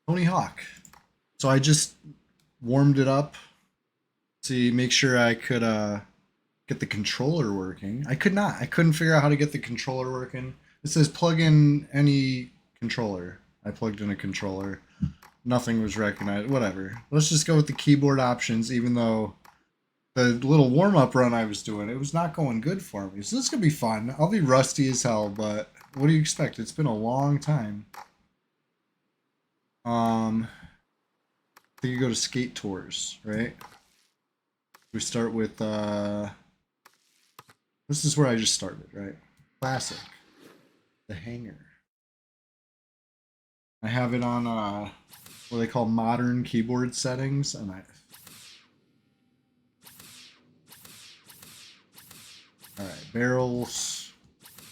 Tony Hawk. So I just warmed it up to make sure I could get the controller working. I could not. I couldn't figure out how to get the controller working. It says plug in any controller. I plugged in a controller. Nothing was recognized. Whatever. Let's just go with the keyboard options, even though the little warm up run I was doing, it was not going good for me. So this is gonna be fun. I'll be rusty as hell, but what do you expect? It's been a long time. I think you go to skate tours, right? We start with this is where I just started, right? Classic. The hanger. I have it on what they call modern keyboard settings, and alright, barrels,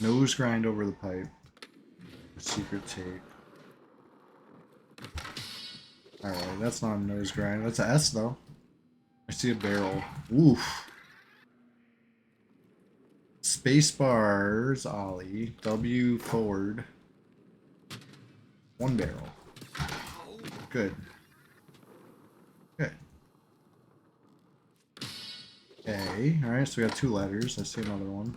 nose grind over the pipe, secret tape. Alright, that's not a nose grind. That's a S though. I see a barrel. Oof. Space bars, ollie. W forward. One barrel. Good. Good. A. Alright, so we got two letters. I see another one.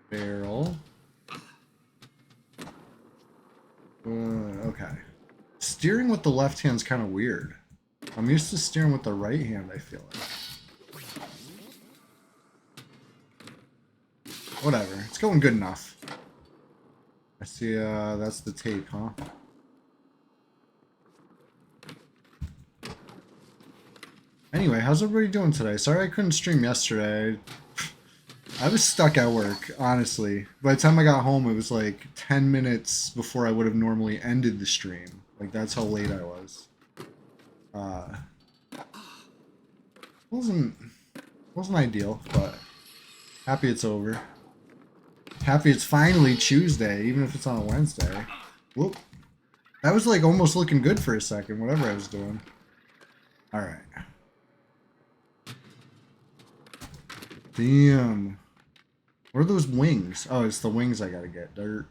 Barrel. Okay. Steering with the left hand's kind of weird. I'm used to steering with the right hand, I feel like. Whatever. It's going good enough. I see, that's the tape, huh? Anyway, how's everybody doing today? Sorry I couldn't stream yesterday. I was stuck at work, honestly. By the time I got home, it was like 10 minutes before I would have normally ended the stream. Like, that's how late I was. Uh, wasn't ideal, but happy it's over. Happy it's finally Tuesday, even if it's on a Wednesday. Whoop. That was like almost looking good for a second, whatever I was doing. Alright. Damn. What are those wings? Oh, it's the wings I gotta get. Dirt.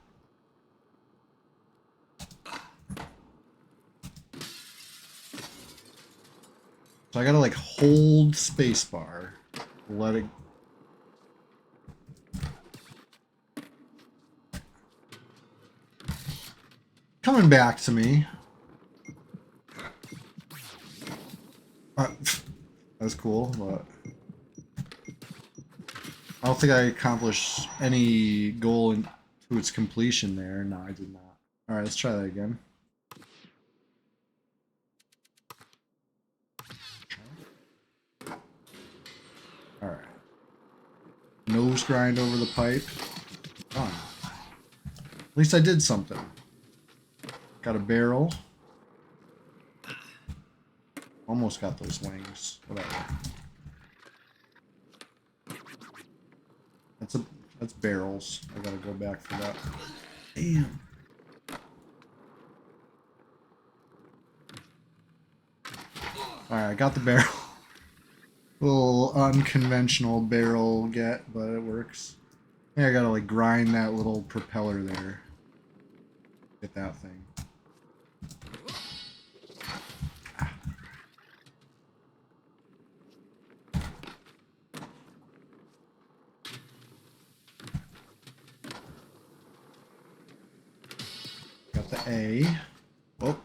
So I gotta like hold spacebar. Let it. Coming back to me. That was cool, but I don't think I accomplished any goal to its completion there. No, I did not. Alright, let's try that again. Alright. Nose grind over the pipe. Oh. At least I did something. Got a barrel. Almost got those wings. Whatever. That's barrels. I gotta go back for that. Damn. Alright, I got the barrel. Little unconventional barrel get, but it works. I think I gotta like grind that little propeller there. Get that thing. Got the A. Oh.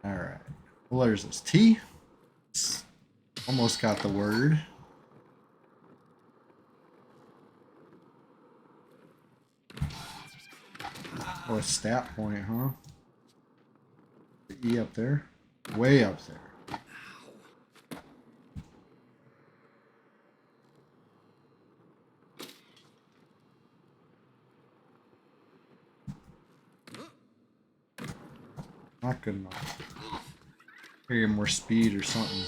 Alright. What letter is this? T? Almost got the word. Oh, a stat point, huh? The E up there? Way up there. Not good enough. Maybe get more speed or something.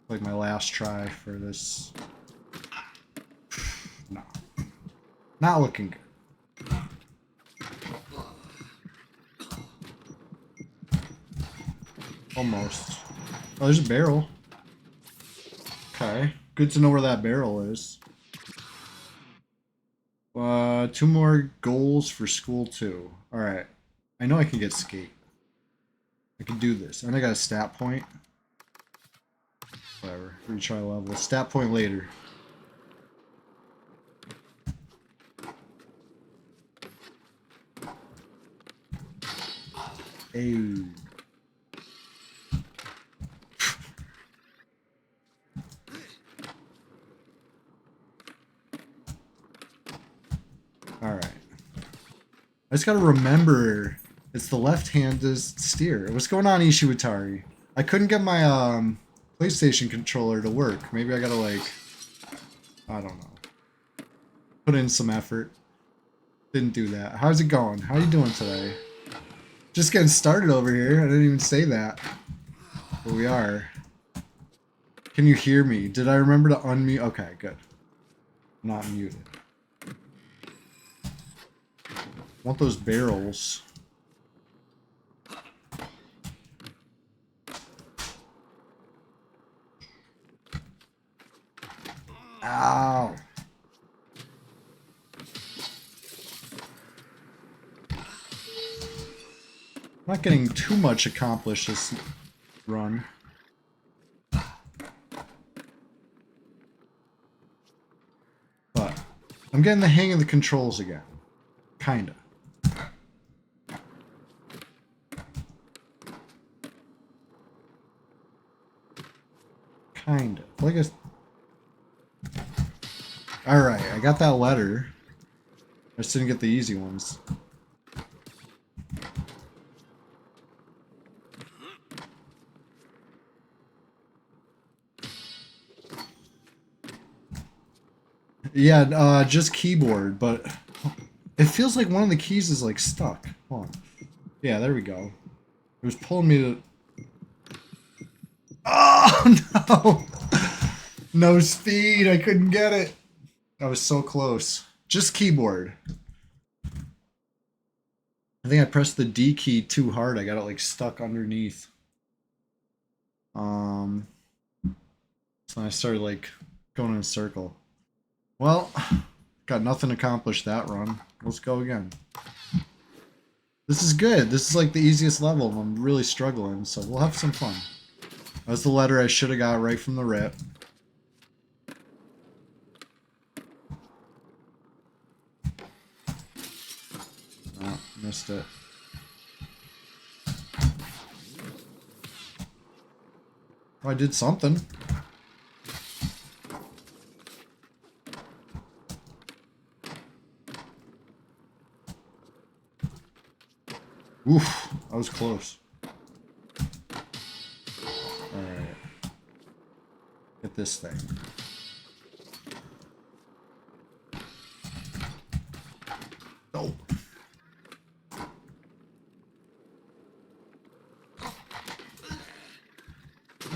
Like my last try for this. No. Not looking good. Almost. Oh, there's a barrel. Okay. Good to know where that barrel is. 2 more goals for school 2. Alright. I know I can get skate. I can do this. And I got a stat point. Whatever. Retry level. Stat point later. Hey. Alright. I just gotta remember it's the left-handed steer. What's going on, Ishiwatari? I couldn't get my PlayStation controller to work. Maybe I gotta like, I don't know, put in some effort. Didn't do that. How's it going? How you doing today? Just getting started over here. I didn't even say that. But we are. Can you hear me? Did I remember to unmute? Okay, good. Not muted. Want those barrels. Ow. I'm not getting too much accomplished this run. But I'm getting the hang of the controls again. Kinda. Kinda. Like a... Alright, I got that letter. I just didn't get the easy ones. Yeah, just keyboard, but it feels like one of the keys is like stuck. Hold on. Yeah, there we go. It was pulling me to... Oh, no! No speed, I couldn't get it. I was so close. Just keyboard. I think I pressed the D key too hard. I got it like stuck underneath. So I started like going in a circle. Well, got nothing accomplished that run. Let's go again. This is good. This is like the easiest level. I'm really struggling, so we'll have some fun. That's the letter I should have got right from the rip. Oh, missed it. Oh, I did something. Oof, that was close. Alright. Get this thing. Oh.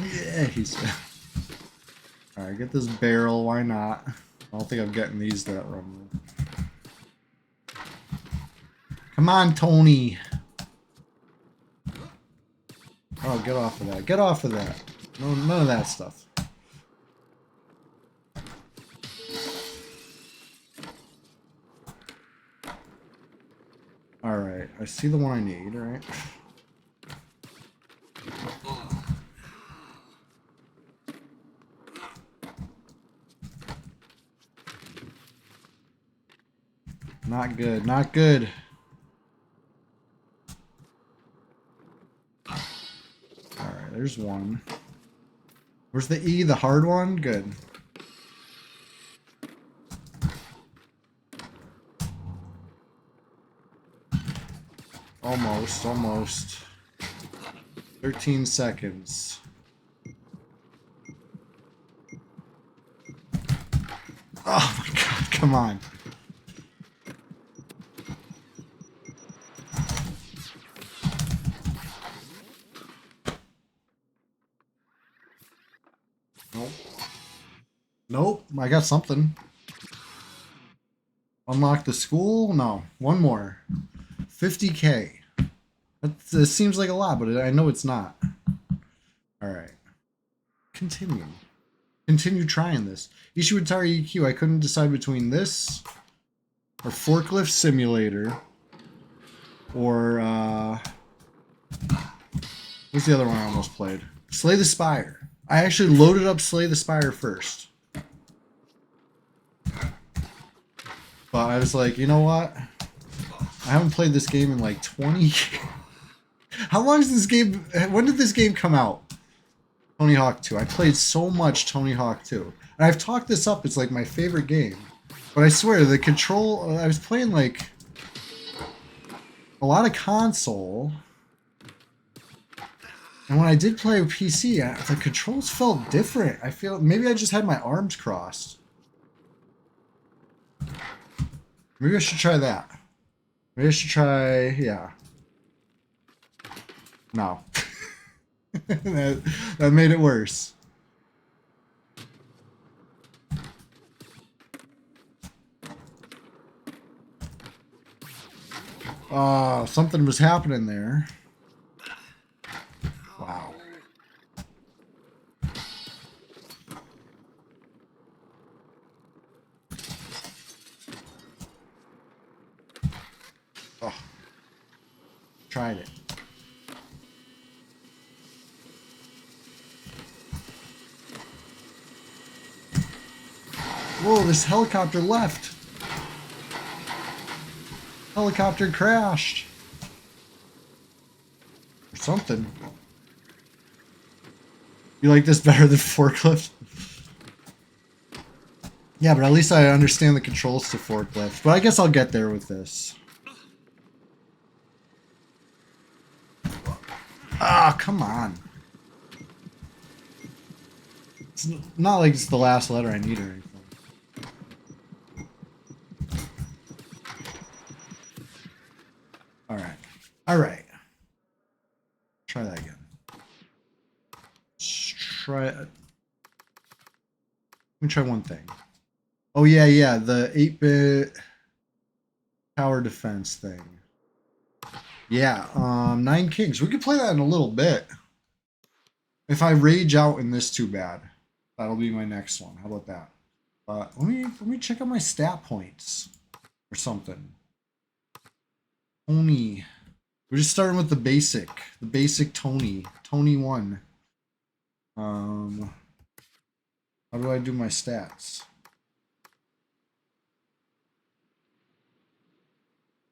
Yeah, he's... Alright, get this barrel, why not? I don't think I'm getting these that run. Come on, Tony! Oh, get off of that. Get off of that. No, none of that stuff. Alright, I see the one I need, alright? Not good, not good. Alright, there's one. Where's the E, the hard one? Good. Almost, almost. 13 seconds. Oh my god, come on. Nope. Nope, I got something. Unlock the school? No, one more. 50K. That seems like a lot, but I know it's not. Alright. Continue. Continue trying this. Ishiwatari EQ, I couldn't decide between this or Forklift Simulator or what's the other one I almost played? Slay the Spire. I actually loaded up Slay the Spire first. But I was like, you know what? I haven't played this game in like 20 years. How long is this game? When did this game come out? Tony Hawk 2. I played so much Tony Hawk 2. And I've talked this up. It's like my favorite game. But I swear, the control... I was playing like a lot of console. And when I did play PC, the controls felt different. I feel... Maybe I just had my arms crossed. Maybe I should try that. Maybe I should try... Yeah. No. that made it worse. Oh, something was happening there. Wow. Oh. Tried it. Whoa, this helicopter left. Helicopter crashed. Or something. You like this better than forklift? Yeah, but at least I understand the controls to forklift. But I guess I'll get there with this. Ah, come on. It's not like it's the last letter I need or anything. Alright. Alright. Try that again. Let's try it. Let me try one thing. Oh, yeah, the 8-bit tower defense thing. Yeah, 9 Kings. We could play that in a little bit. If I rage out in this too bad, that'll be my next one. How about that? Let me check out my stat points or something. Tony. We're just starting with the basic Tony. Tony 1. How do I do my stats?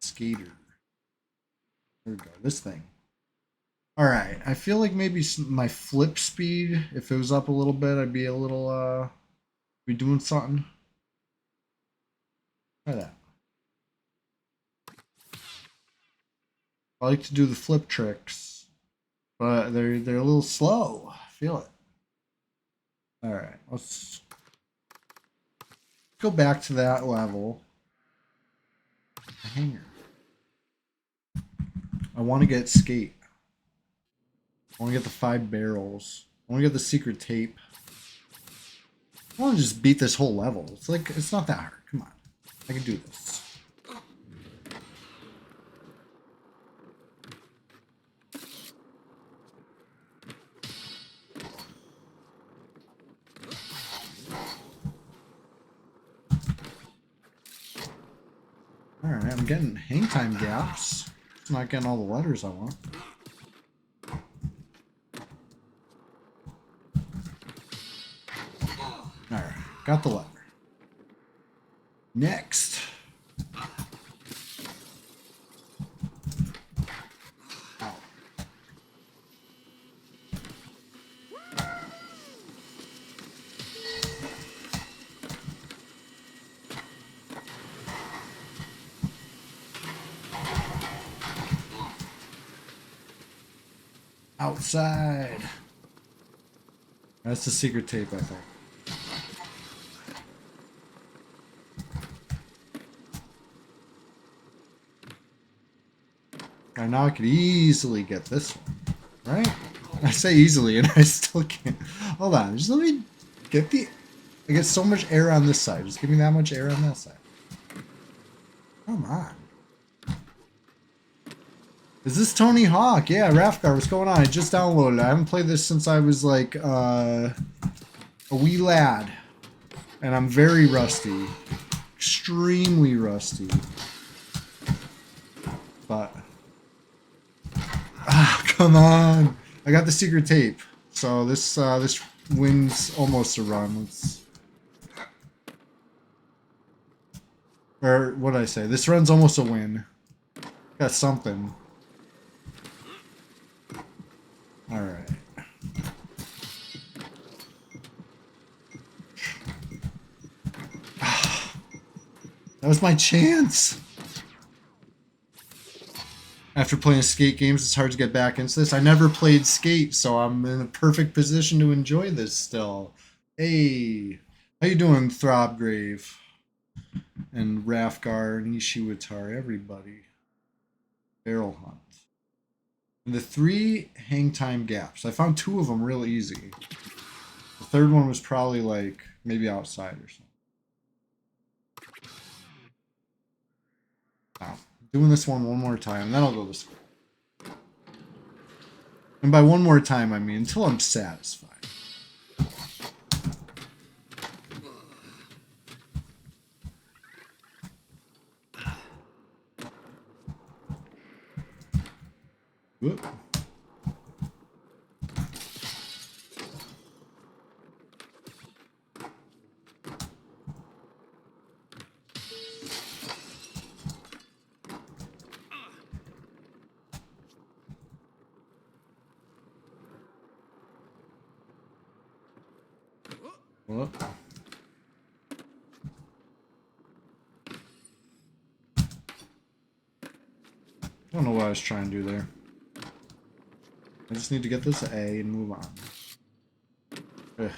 Skater. There we go. This thing. Alright. I feel like maybe my flip speed, if it was up a little bit, I'd be a little, be doing something. Try that. I like to do the flip tricks, but they're a little slow. I feel it. Alright. Let's go back to that level. The hanger. I want to get skate. I want to get the 5 barrels. I want to get the secret tape. I want to just beat this whole level. It's like, it's not that hard. Come on. I can do this. Alright, I'm getting hang time gaps. It's not getting all the letters I want. Alright, got the letter. Next. Ow. Outside. That's the secret tape, I think. Right, now I could easily get this one, right? I say easily and I still can't. Hold on, just let me get the... I get so much air on this side. Just give me that much air on that side. Come on. Is this Tony Hawk? Yeah, Rafgar, what's going on? I just downloaded it. I haven't played this since I was like a wee lad. And I'm very rusty. Extremely rusty. But come on. I got the secret tape. So this wins almost a run. Or what did I say? This run's almost a win. Got something. Alright. That was my chance. After playing skate games, it's hard to get back into this. I never played skate, so I'm in a perfect position to enjoy this still. Hey, how you doing, Throbgrave? And Rafgar and Ishiwatari, everybody. Barrel Hunt. And the 3 hang time gaps. I found 2 of them real easy. The third one was probably like maybe outside or something. Wow. Doing this one more time, then I'll go this way. And by one more time, I mean until I'm satisfied. Whoop. Whoop. I don't know what I was trying to do there. I just need to get this A and move on. Ugh.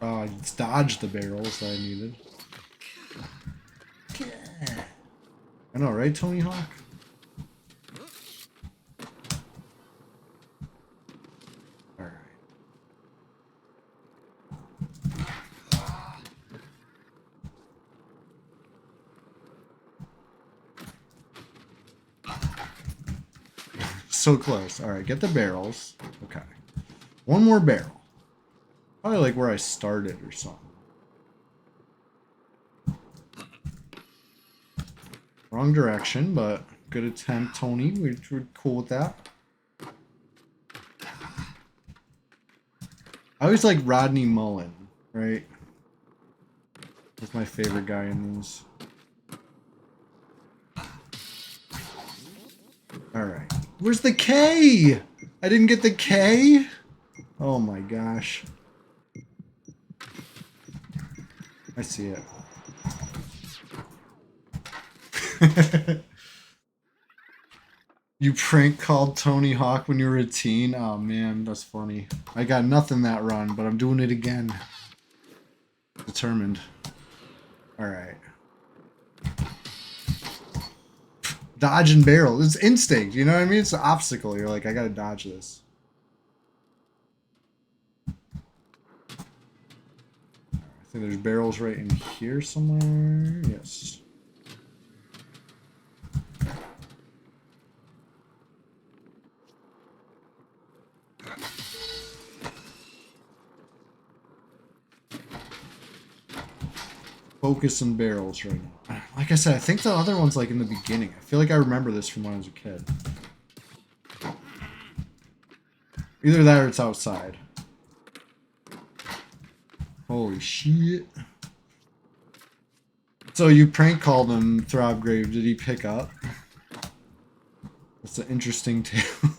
Oh, I just dodged the barrels that I needed. I know, right, Tony Hawk? Alright. So close. Alright, get the barrels. Okay. One more barrel. Probably like where I started or something. Wrong direction, but good attempt, Tony. We're cool with that. I always like Rodney Mullen, right? That's my favorite guy in these. Alright. Where's the K? I didn't get the K? Oh my gosh. I see it. You prank called Tony Hawk when you were a teen? Oh man, that's funny. I got nothing that run, but I'm doing it again. Determined. Alright. Dodge and barrel. It's instinct, you know what I mean? It's an obstacle. You're like, I gotta dodge this. I think there's barrels right in here somewhere. Yes. Focus on barrels right now. Like I said, I think the other one's like in the beginning. I feel like I remember this from when I was a kid. Either that or it's outside. Holy shit. So you prank called him, Throbgrave. Did he pick up? That's an interesting tale.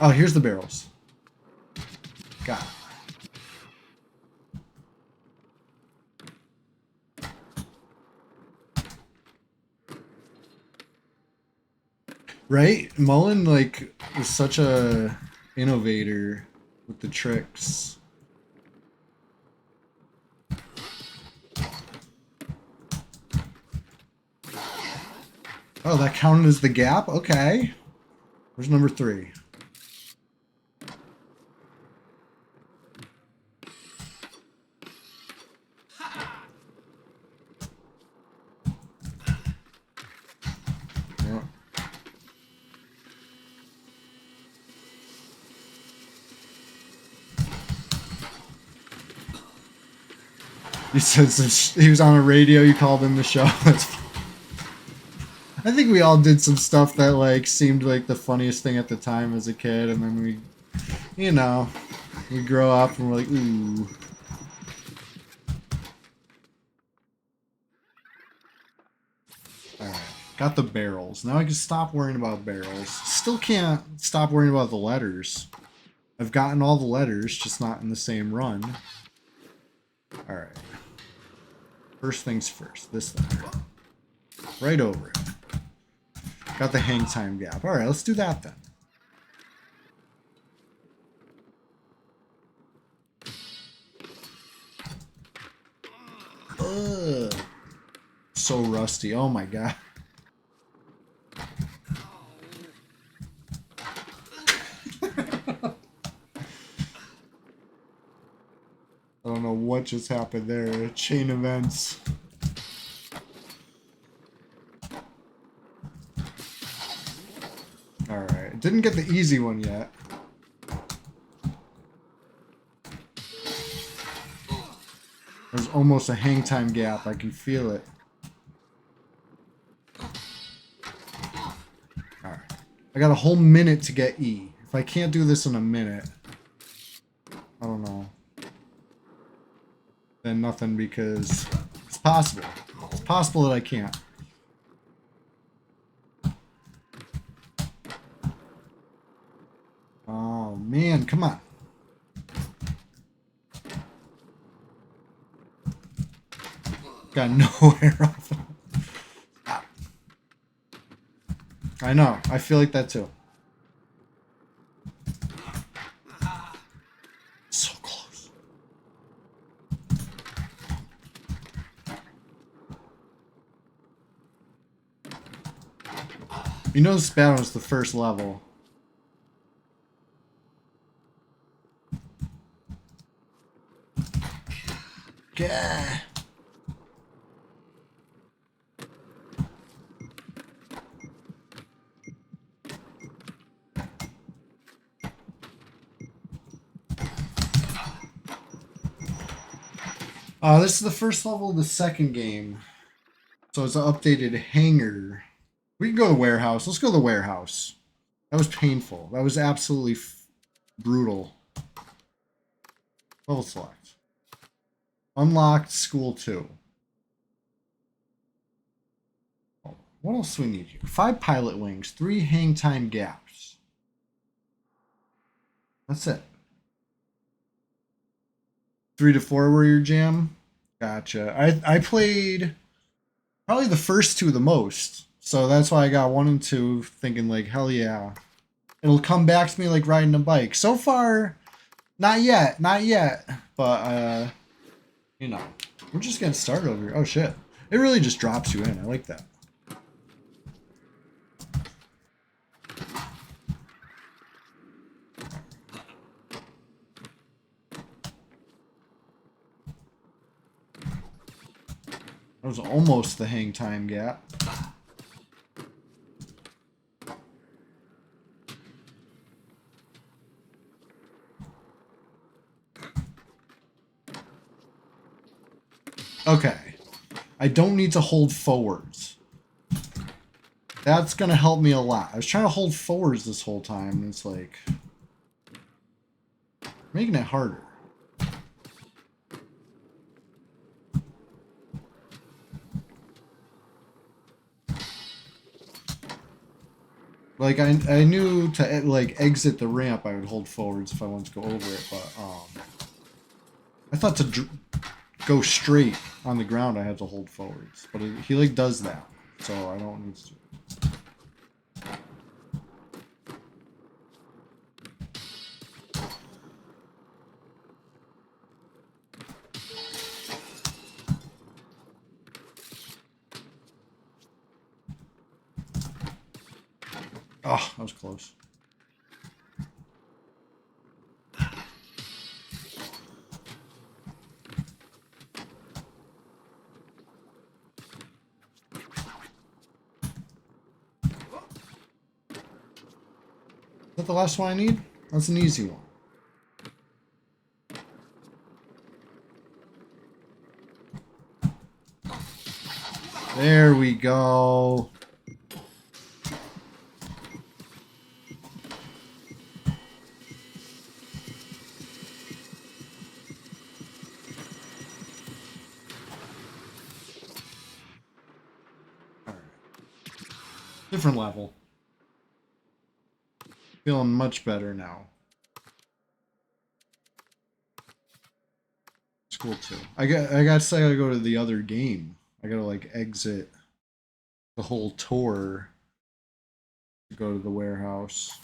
Oh, here's the barrels. Got it. Right? Mullen, like, was such a innovator with the tricks. Oh, that counted as the gap? Okay. Where's number 3? He says he was on a radio. You called in the show. I think we all did some stuff that like seemed like the funniest thing at the time as a kid, and then we, you know, we grow up and we're like, ooh. All right, got the barrels. Now I can stop worrying about barrels. Still can't stop worrying about the letters. I've gotten all the letters, just not in the same run. All right. First things first. This letter. Right over it. Got the hang time gap. All right, let's do that then. Ugh. So rusty. Oh my god. I don't know what just happened there. Chain events. Alright. Didn't get the easy one yet. There's almost a hang time gap. I can feel it. Alright. I got a whole minute to get E. If I can't do this in a minute, I don't know. Then nothing, because it's possible. It's possible that I can't. Oh man, come on. Got nowhere off. I know. I feel like that too. So close. You know this battle was the first level. Gah. This is the first level of the second game. So it's an updated hangar. We can go to the warehouse. Let's go to the warehouse. That was painful. That was absolutely brutal. Level select. Unlocked school 2. Oh, what else do we need here? 5 pilot wings. 3 hang time gaps. That's it. 3 to 4 were your jam? Gotcha. I played probably the first 2 the most. So that's why I got 1 and 2 thinking like, hell yeah. It'll come back to me like riding a bike. So far, not yet. Not yet. But, you know, we're just getting started over here. Oh, shit. It really just drops you in. I like that. That was almost the hang time gap. Okay. I don't need to hold forwards. That's going to help me a lot. I was trying to hold forwards this whole time, and it's like making it harder. Like, I knew to, like, exit the ramp, I would hold forwards if I wanted to go over it, but, I thought to go straight on the ground, I had to hold forwards. But he, like, does that, so I don't need to. Oh, that was close. Is that the last one I need? That's an easy one. There we go. All right. Different level. Feeling much better now. It's cool too. I gotta say, I gotta go to the other game. I gotta like exit the whole tour to go to the warehouse.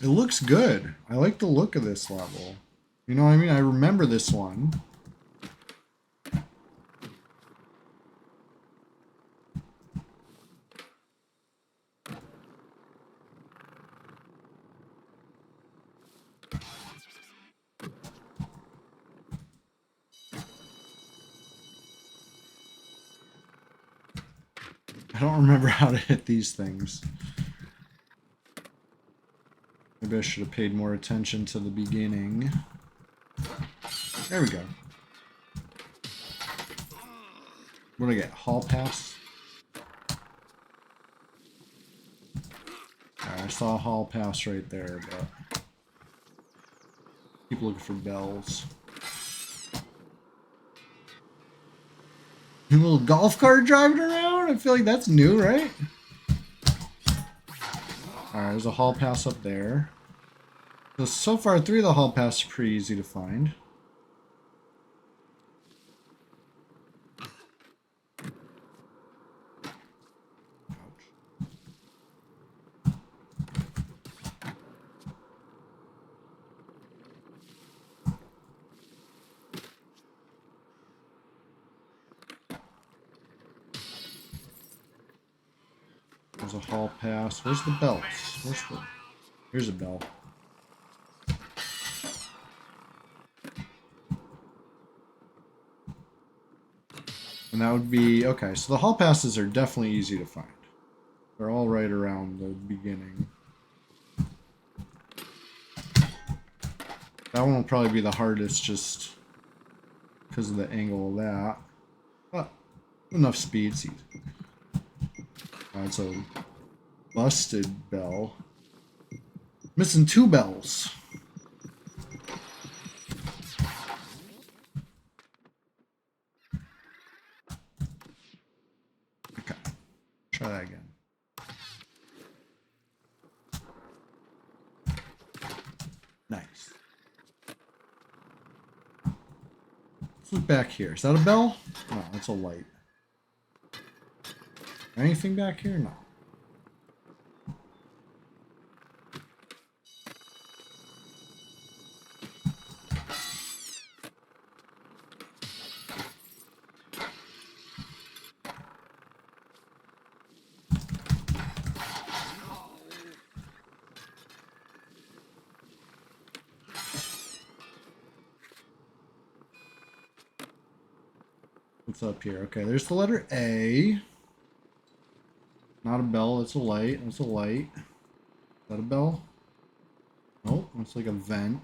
It looks good. I like the look of this level. You know what I mean? I remember this one. I don't remember how to hit these things. Maybe I should have paid more attention to the beginning. There we go. What do I get? Hall pass? Right, I saw a hall pass right there, but keep looking for bells. A little golf cart driving around? I feel like that's new, right? Alright, there's a hall pass up there. So far, 3 of the hall passes are pretty easy to find. There's a hall pass. Where's the bells? Here's a bell. And that would be... Okay, so the hall passes are definitely easy to find. They're all right around the beginning. That one will probably be the hardest just because of the angle of that. But enough speed, it's easy. It's a busted bell. Missing 2 bells. Okay, try that again. Nice. Let's look back here. Is that a bell? No, that's a light. Anything back here? No. What's up here? Okay, there's the letter A. Not a bell, it's a light. It's a light. Is that a bell? Nope, it's like a vent.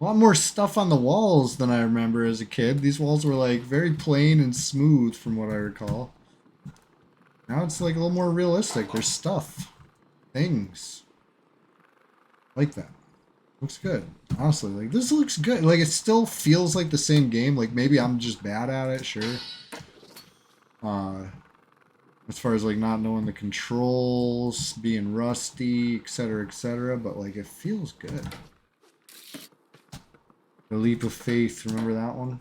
A lot more stuff on the walls than I remember as a kid. These walls were like very plain and smooth from what I recall. Now it's like a little more realistic. There's stuff. Things. Like that. Looks good. Honestly, like this looks good. Like it still feels like the same game. Like maybe I'm just bad at it, sure. As far as like not knowing the controls, being rusty, etc., but like it feels good. The Leap of Faith, remember that one?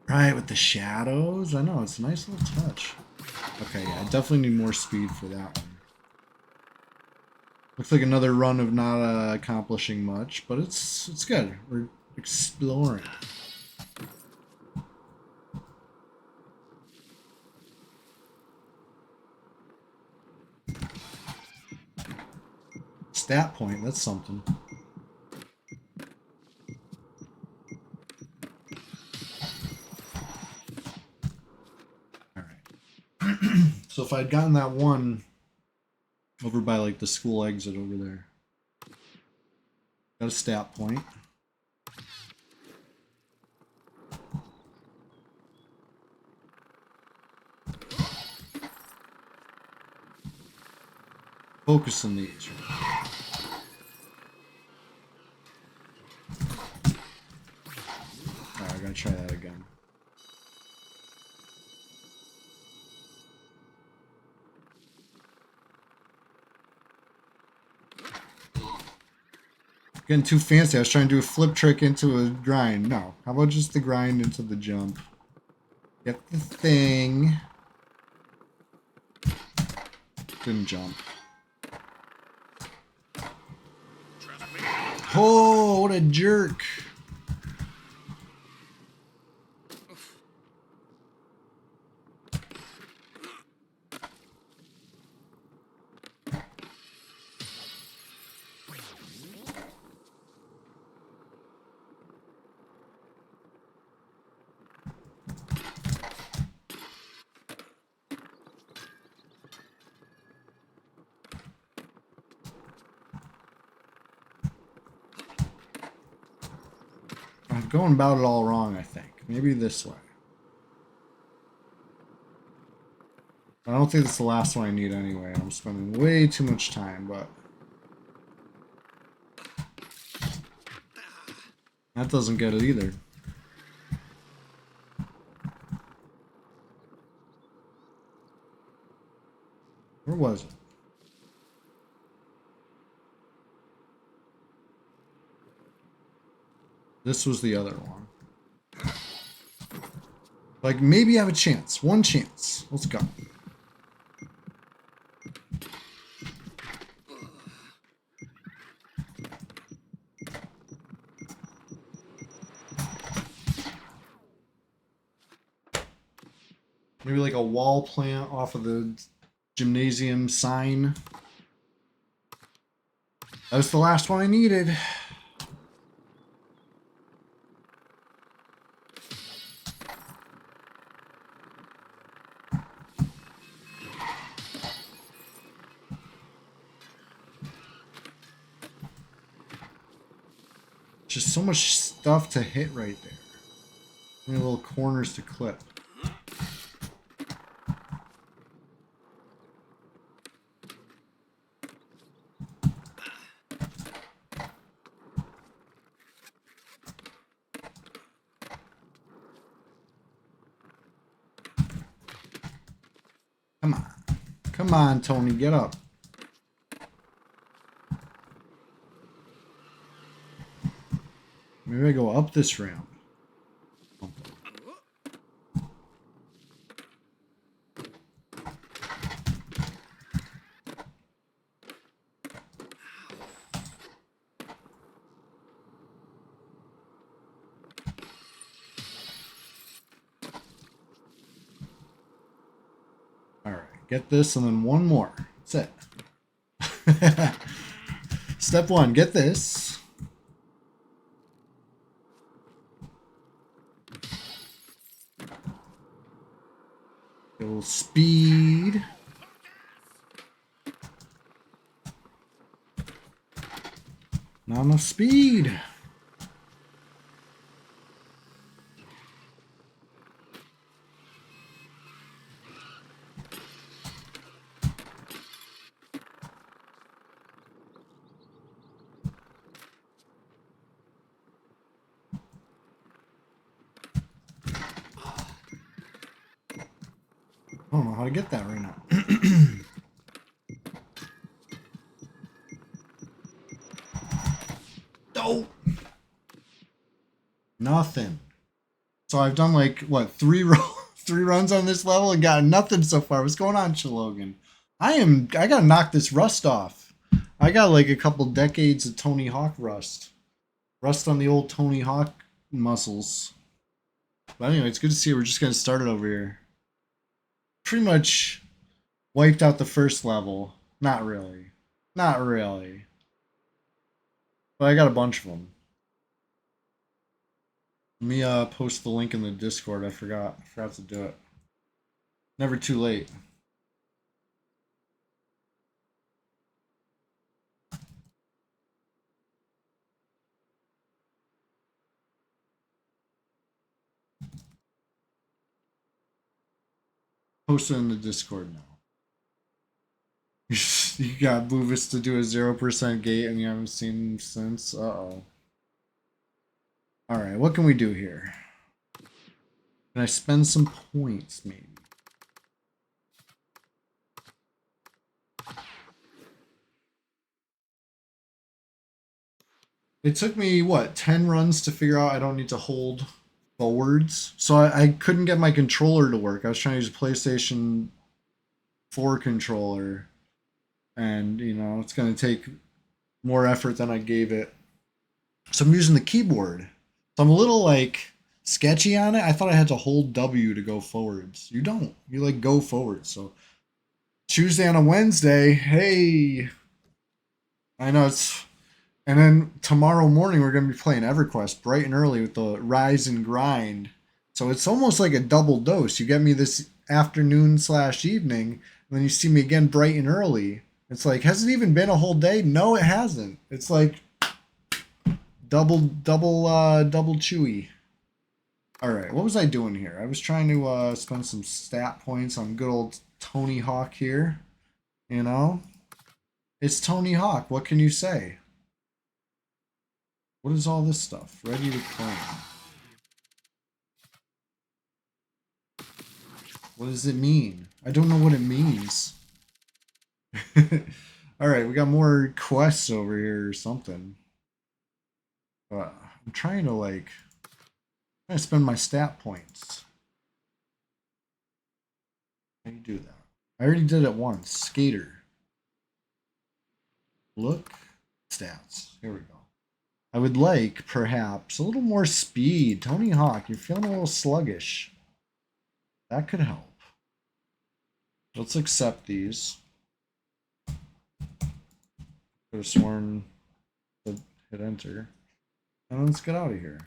Right, with the shadows. I know, it's a nice little touch. Okay, yeah, I definitely need more speed for that one. Looks like another run of not accomplishing much, but it's good. We're exploring. Stat point, that's something. Alright. So if I'd gotten that one over by like the school exit over there. Got a stat point. Focus on these. Alright, I gotta try that again. Getting too fancy. I was trying to do a flip trick into a grind. No. How about just the grind into the jump? Get the thing. Didn't jump. Oh, what a jerk. I'm going about it all wrong, I think. Maybe this way. I don't think it's the last one I need anyway. I'm spending way too much time, but... that doesn't get it either. Where was it? This was the other one. Like, maybe I have a chance. One chance. Let's go. Maybe like a wall plant off of the gymnasium sign. That was the last one I needed. Just so much stuff to hit right there. So many little corners to clip. Come on. Come on, Tony, get up. Maybe I go up this ramp. Alright, get this and then one more. That's it. Step one, get this. A little speed. Not enough speed. I don't know how to get that right now. Oh! Nothing. So I've done like, what, three runs on this level and got nothing so far. What's going on, Chilogan? I gotta knock this rust off. I got like a couple decades of Tony Hawk rust. Rust on the old Tony Hawk muscles. But anyway, it's good to see we're just gonna start it over here. Pretty much wiped out the first level. Not really. Not really. But I got a bunch of them. Let me post the link in the Discord. I forgot to do it. Never too late. Post it in the Discord now. You got Boovis to do a 0% gate and you haven't seen him since. Uh-oh. Alright, what can we do here? Can I spend some points, maybe? It took me, what, 10 runs to figure out I don't need to hold forwards. So I couldn't get my controller to work. I was trying to use a PlayStation 4 controller. And, you know, it's going to take more effort than I gave it. So I'm using the keyboard. So I'm a little, like, sketchy on it. I thought I had to hold W to go forwards. You don't. You, like, go forwards. So Tuesday on a Wednesday. Hey. I know it's... And then tomorrow morning we're going to be playing EverQuest bright and early with the Rise and Grind. So it's almost like a double dose. You get me this afternoon / evening, and then you see me again bright and early. It's like, has it even been a whole day? No, it hasn't. It's like double chewy. All right, what was I doing here? I was trying to spend some stat points on good old Tony Hawk here. You know, it's Tony Hawk. What can you say? What is all this stuff? Ready to claim. What does it mean? I don't know what it means. Alright, we got more quests over here or something. I'm trying to, like... I'm trying to spend my stat points. How do you do that? I already did it once. Skater. Look. Stats. Here we go. I would like, perhaps, a little more speed. Tony Hawk, you're feeling a little sluggish. That could help. Let's accept these. Could have sworn to hit enter. And let's get out of here.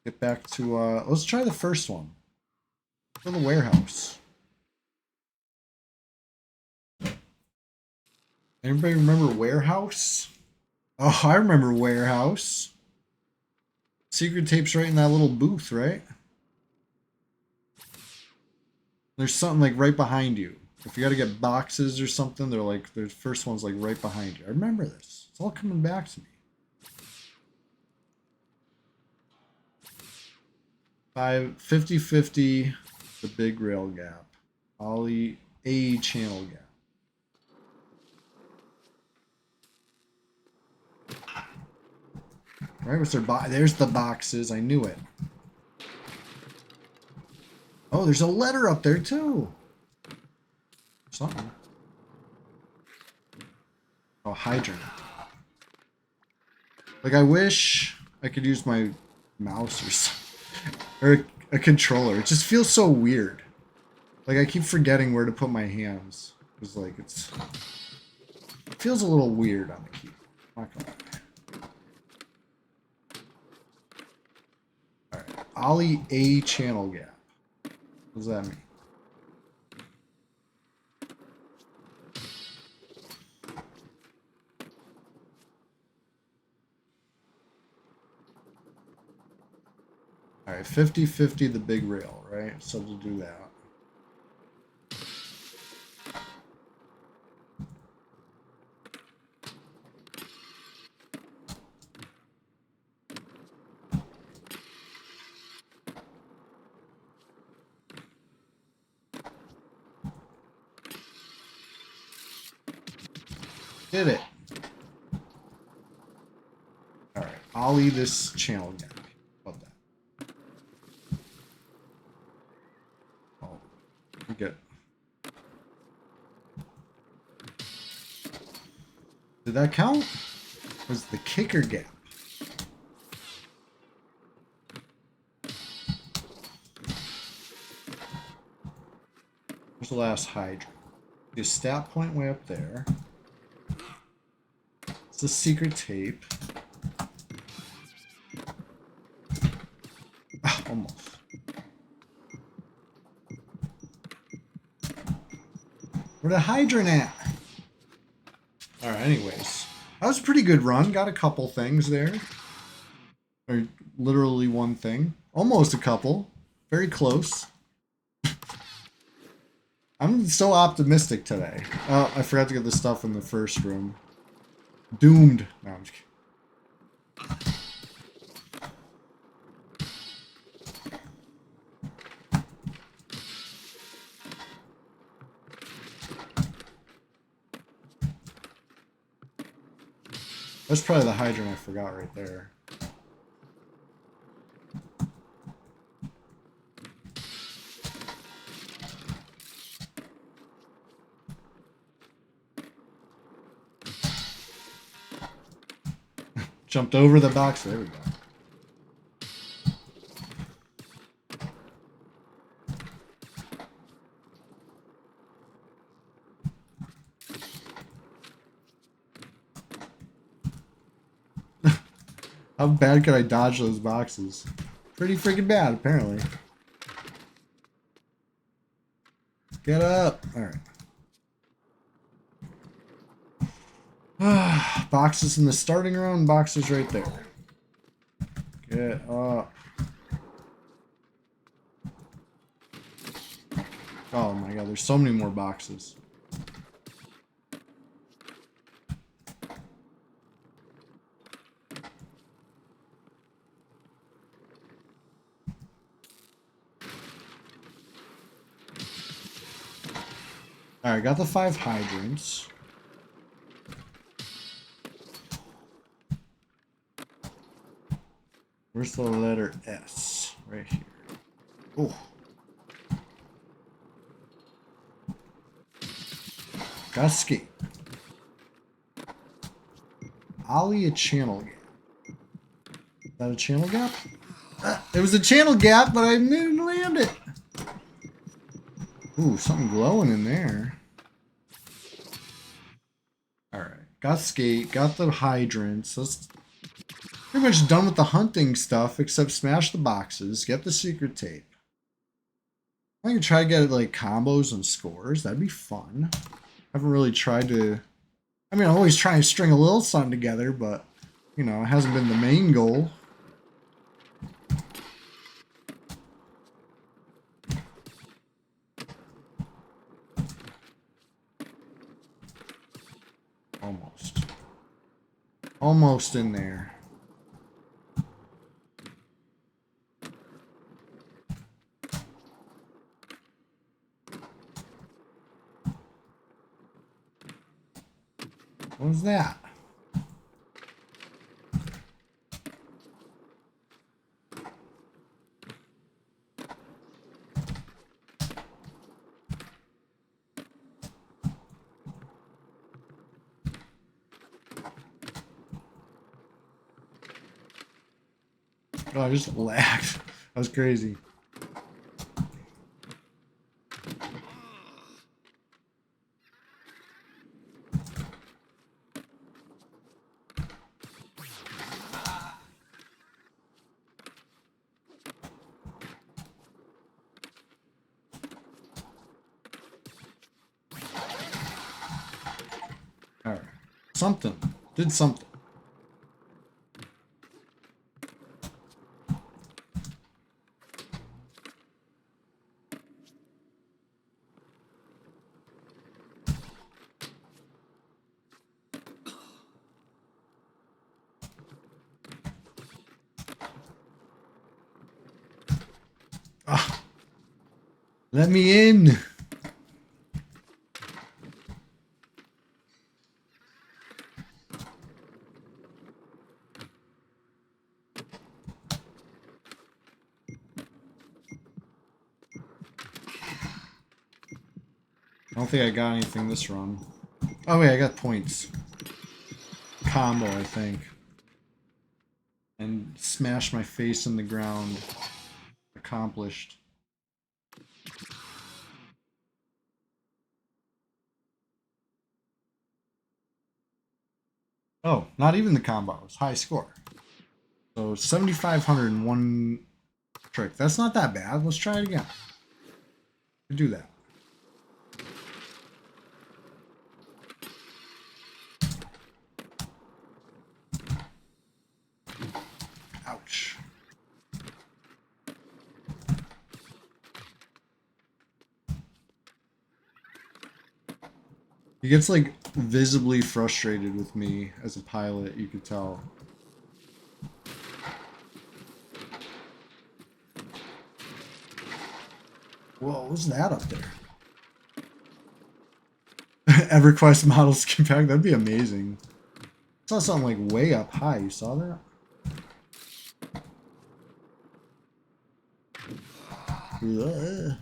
Get back to, let's try the first one. For the warehouse. Anybody remember warehouse? Oh, I remember warehouse. Secret tape's right in that little booth, right? There's something like right behind you. If you gotta get boxes or something, they're like, the first one's like right behind you. I remember this. It's all coming back to me. 50-50, the big rail gap. Ollie, A channel gap. Right, what's there's the boxes. I knew it. Oh, there's a letter up there too. Something. Oh, hydrant. Like, I wish I could use my mouse or something. Or a controller. It just feels so weird. Like, I keep forgetting where to put my hands. It's like, it feels a little weird on the keyboard. Not gonna lie. Alright. Ollie A channel gap. What does that mean? Alright, 50-50 the big rail, right? So to do that. Did it. Alright, Ollie this channel gap. Good. Did that count? Was the kicker gap? Where's the last hydrant? The stat point way up there. It's the secret tape. Ah, almost. Where the hydrant at? Alright, anyways. That was a pretty good run. Got a couple things there. Or literally one thing. Almost a couple. Very close. I'm so optimistic today. Oh, I forgot to get the stuff in the first room. Doomed. No, I'm just kidding. That's probably the hydrant I forgot right there. Jumped over the box. There we go. How bad could I dodge those boxes? Pretty freaking bad, apparently. Get up. Alright. Boxes in the starting room, boxes right there. Get up. Oh my god, there's so many more boxes. Alright, got the 5 hydrants. Where's the letter S? Right here. Oh. Got escape. Ollie a channel gap. Is that a channel gap? It was a channel gap, but I didn't land it. Ooh, something glowing in there. Alright. Got skate, got the hydrants. Let's pretty much done with the hunting stuff, except smash the boxes, get the secret tape. I can try to get like combos and scores. That'd be fun. I haven't really tried to. I mean, I always try and string a little something together, but you know, it hasn't been the main goal. Almost. Almost in there. What was that? Oh, I just lagged. That was crazy. Alright. Something. Did something. Ah, let me in. I don't think I got anything this run. Oh wait, I got points. Combo, I think. And smash my face in the ground. Accomplished. Oh, not even the combos. High score. So 7,500 in one trick. That's not that bad. Let's try it again. Do that. Ouch. He gets like visibly frustrated with me as a pilot, you could tell. Whoa, what was that up there? EverQuest model skin pack, that'd be amazing. I saw something like way up high, you saw that? Ugh.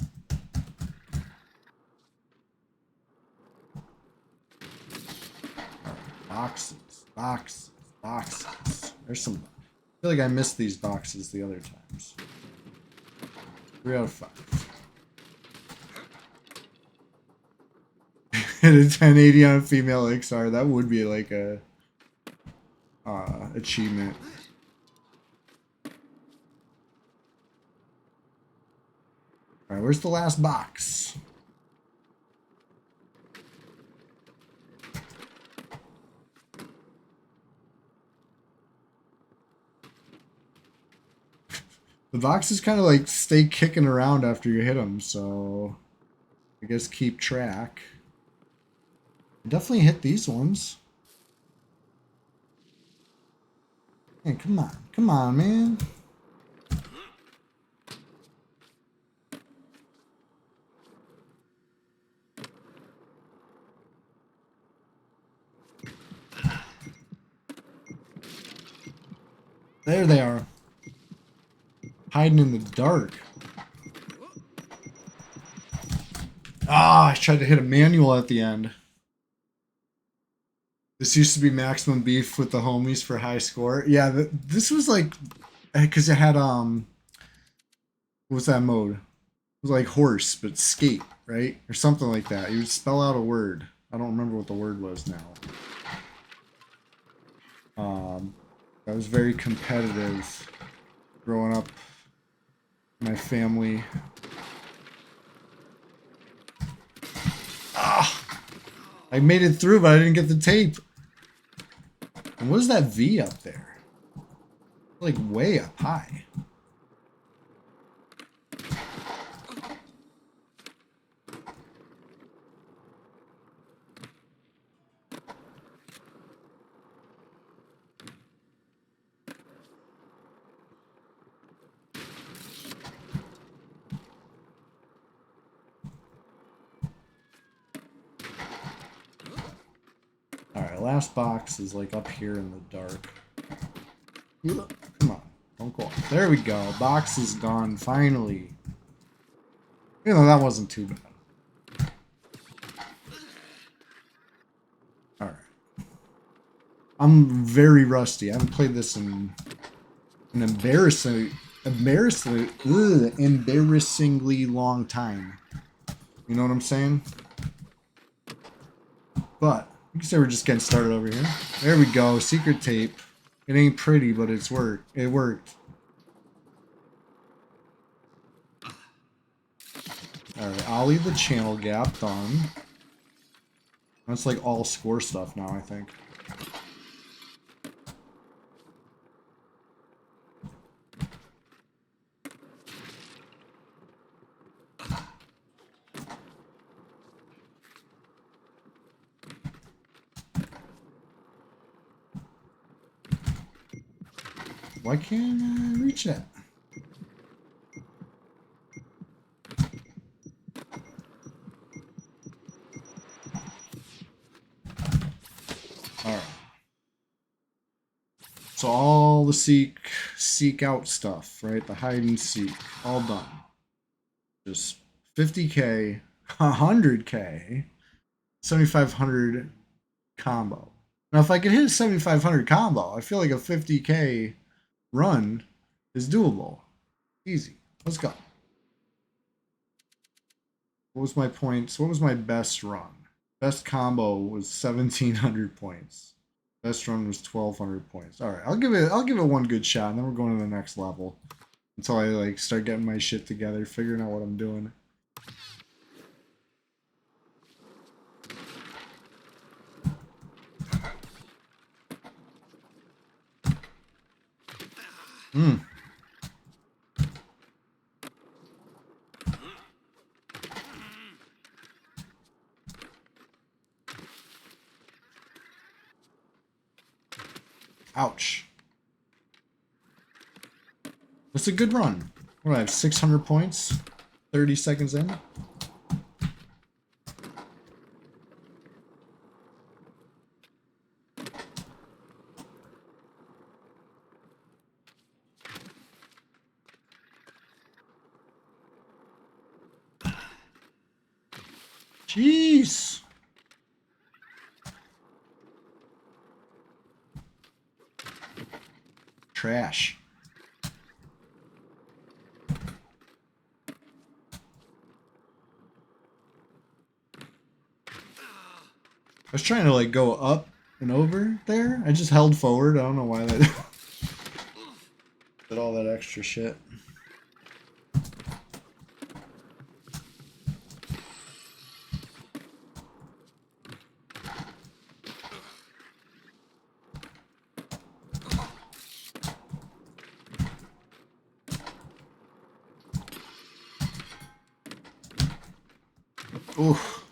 Boxes, boxes, boxes. There's some. I feel like I missed these boxes the other times. 3 out of 5. Hit a 1080 on a female XR. That would be like a achievement. All right, where's the last box? The boxes kind of like stay kicking around after you hit them, so I guess keep track. I definitely hit these ones. Hey, come on, man. There they are. Hiding in the dark. Ah, I tried to hit a manual at the end. This used to be maximum beef with the homies for high score. Yeah, this was like, because it had, what's that mode? It was like horse, but skate, right? Or something like that. You would spell out a word. I don't remember what the word was now. That was very competitive growing up. My family. Ah! I made it through, but I didn't get the tape. And what is that V up there? Like way up high. Alright, last box is like up here in the dark. Come on, don't go off. There we go. Box is gone finally. You know, that wasn't too bad. Alright. I'm very rusty. I haven't played this in an embarrassingly long time. You know what I'm saying? But you can say we're just getting started over here. There we go. Secret tape. It ain't pretty, but it's worked. It worked. Alright, Ollie the channel gap done. That's like all score stuff now, I think. Why can't I reach that? Alright. So all the seek out stuff, right? The hide and seek, all done. Just 50k, 100k, 7500 combo. Now if I could hit a 7500 combo, I feel like a 50k run is doable. Easy. Let's go. What was my points? What was my best run? Best combo was 1700 points. Best run was 1200 points. All right, I'll give it one good shot, and then we're going to the next level until I like start getting my shit together, figuring out what I'm doing. Ouch. That's a good run. What do I have? 600 points? 30 seconds in? Jeez. Trash. I was trying to like go up and over there. I just held forward. I don't know why that did all that extra shit. Oof.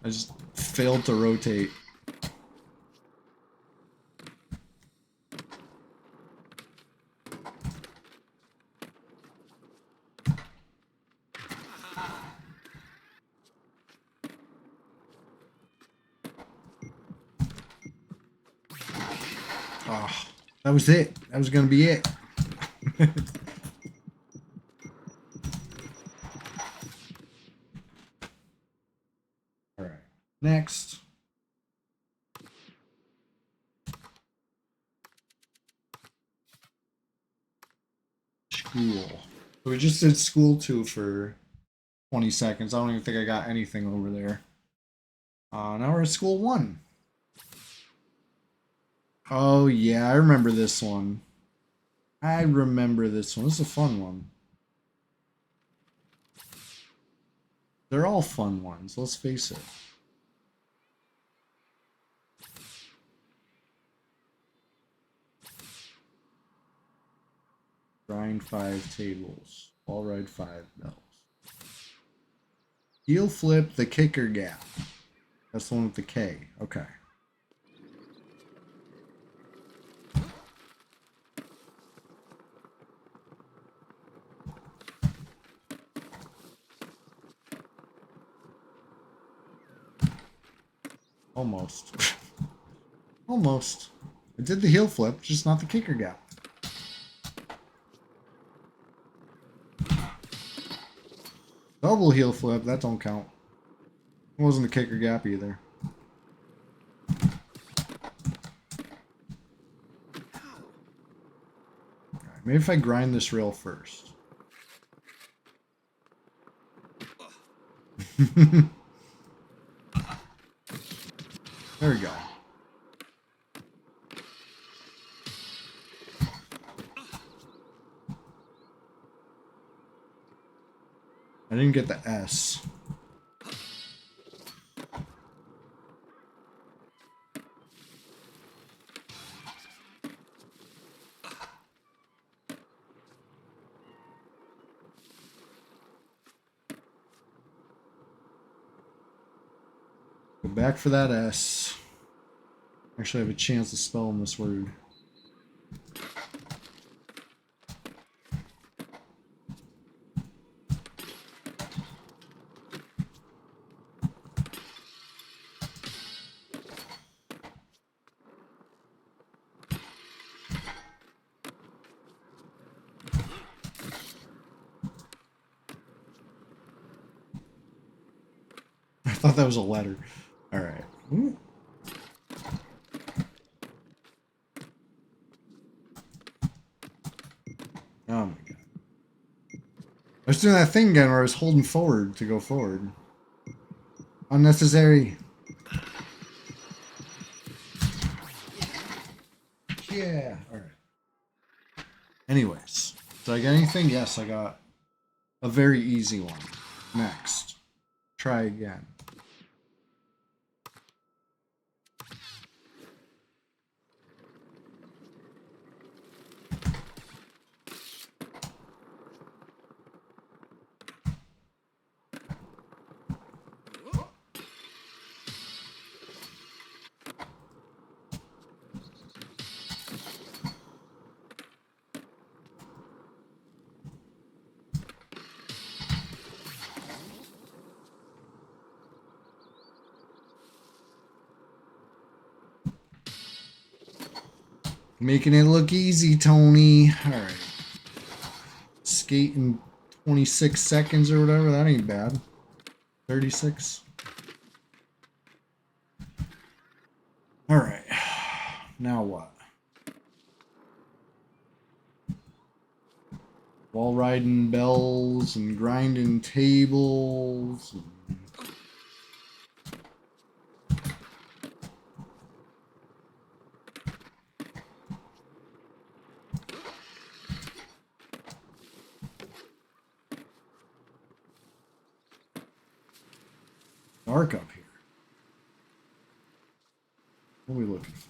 I just failed to rotate. Oh, that was it. That was gonna be it. Alright. Next. School. So we just did school 2 for 20 seconds. I don't even think I got anything over there. Now we're at school 1. Oh yeah, I remember this one. I remember this one. This is a fun one. They're all fun ones, let's face it. Grind 5 tables. Ball ride 5 bells. Heel flip the kicker gap. That's the one with the K. Okay. Almost. Almost. I did the heel flip, just not the kicker gap. Double heel flip, that don't count. It wasn't a kicker gap either. Right, maybe if I grind this rail first. There we go. I didn't get the S. Go back for that S. Actually, I have a chance of spelling this word. I thought that was a letter. Alright. Oh my god. I was doing that thing again where I was holding forward to go forward. Unnecessary. Yeah. Alright. Anyways. Did I get anything? Yes, I got a very easy one. Next. Try again. Making it look easy, Tony. Alright. Skate in 26 seconds or whatever. That ain't bad. 36. Alright. Now what? Wall riding bells and grinding tables. Dark up here. What are we looking for?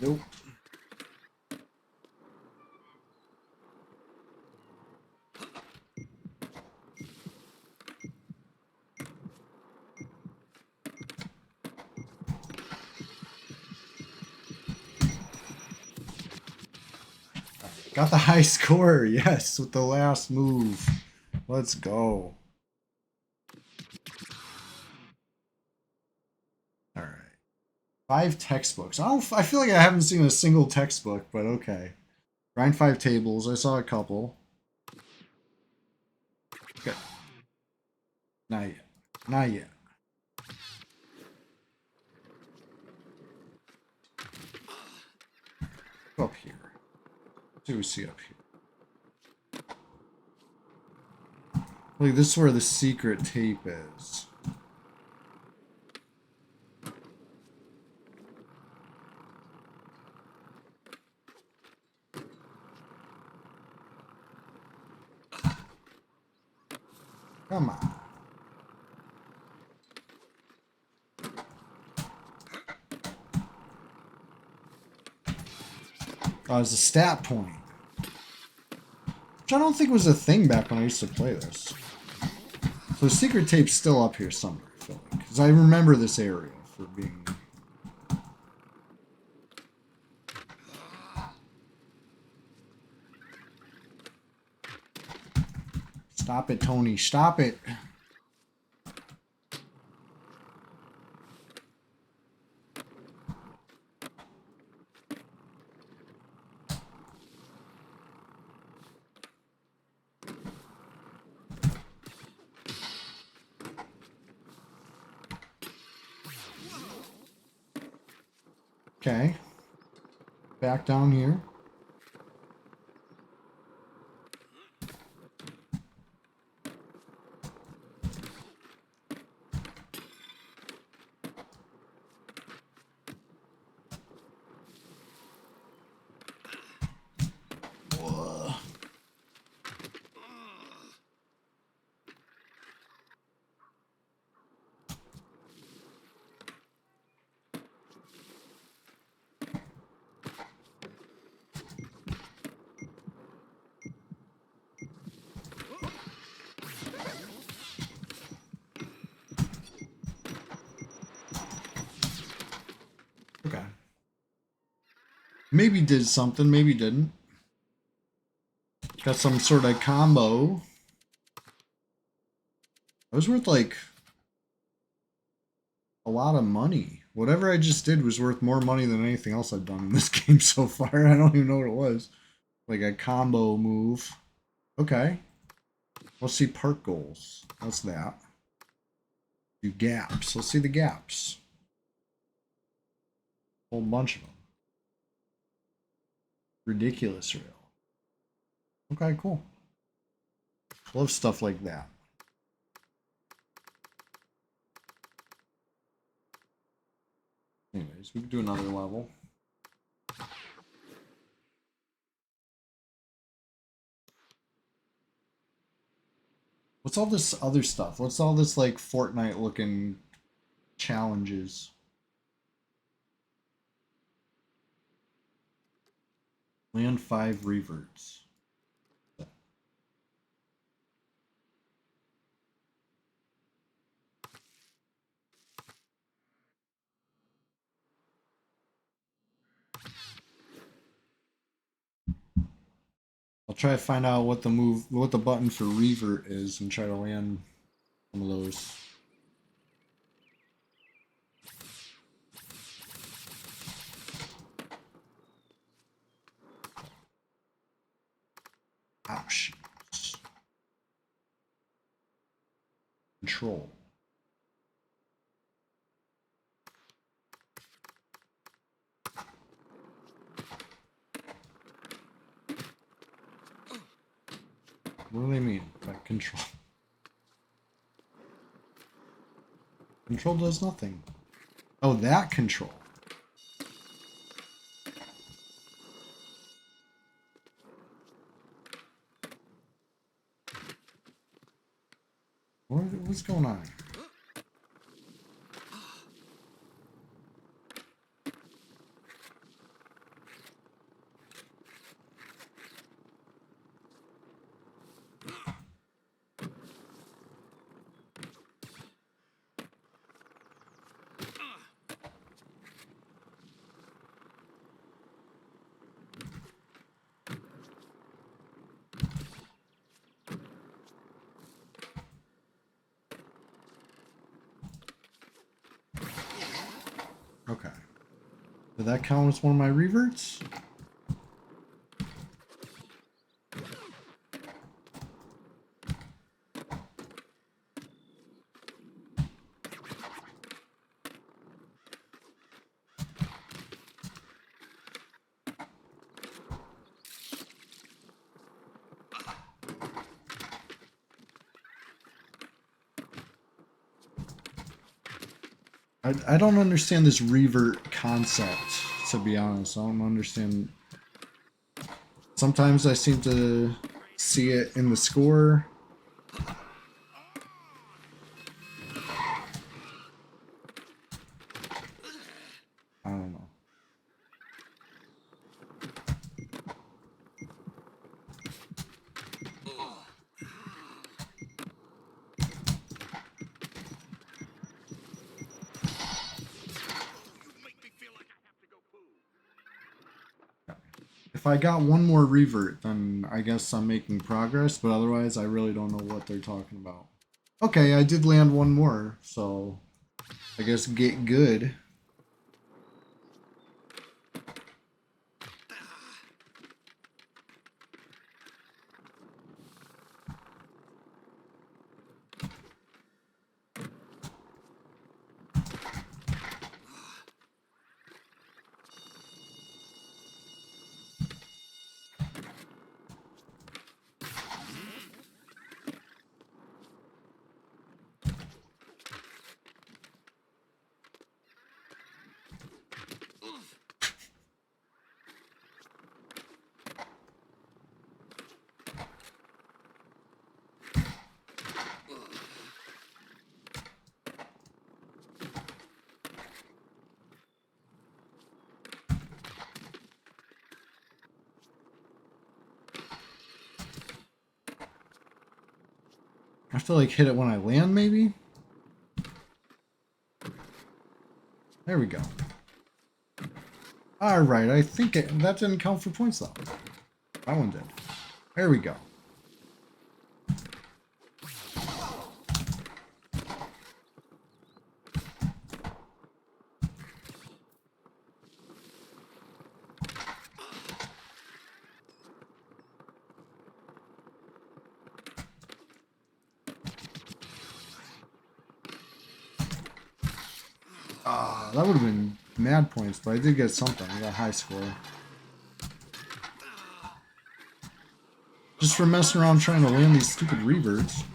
Nope. Got the high score, yes, with the last move. Let's go. Alright. 5 textbooks. I feel like I haven't seen a single textbook, but okay. Grind 5 tables. I saw a couple. Okay. Not yet. Not yet. Go up here. Let's see what we see up here. Like, this is where the secret tape is. Come on. Oh, it's a stat point. Which I don't think was a thing back when I used to play this. So the secret tape's still up here somewhere, I feel like. Because I remember this area for being... Stop it, Tony. Stop it. Okay. Back down here. Okay. Maybe did something, maybe didn't. Got some sort of combo. It was worth like a lot of money. Whatever I just did was worth more money than anything else I've done in this game so far. I don't even know what it was. Like a combo move. Okay. Let's see park goals. What's that? Do gaps. Let's see the gaps. Whole bunch of them. Ridiculous rail. Okay, cool. Love stuff like that. Anyways, we can do another level. What's all this other stuff? What's all this like Fortnite looking challenges? Land 5 reverts. I'll try to find out what the button for revert is and try to land some of those. Options. Control. What do they mean by control? Control does nothing. Oh, that control. What's going on? Okay. Did that count as one of my reverts? I don't understand this revert concept, to be honest. I don't understand. Sometimes I seem to see it in the score. I don't know. If I got one more revert, then I guess I'm making progress, but otherwise I really don't know what they're talking about. Okay, I did land one more, so I guess get good. I feel like hit it when I land, maybe? There we go. Alright, I think that didn't count for points, though. That one did. There we go. That would have been mad points, but I did get something. I got a high score. Just for messing around trying to land these stupid reverts.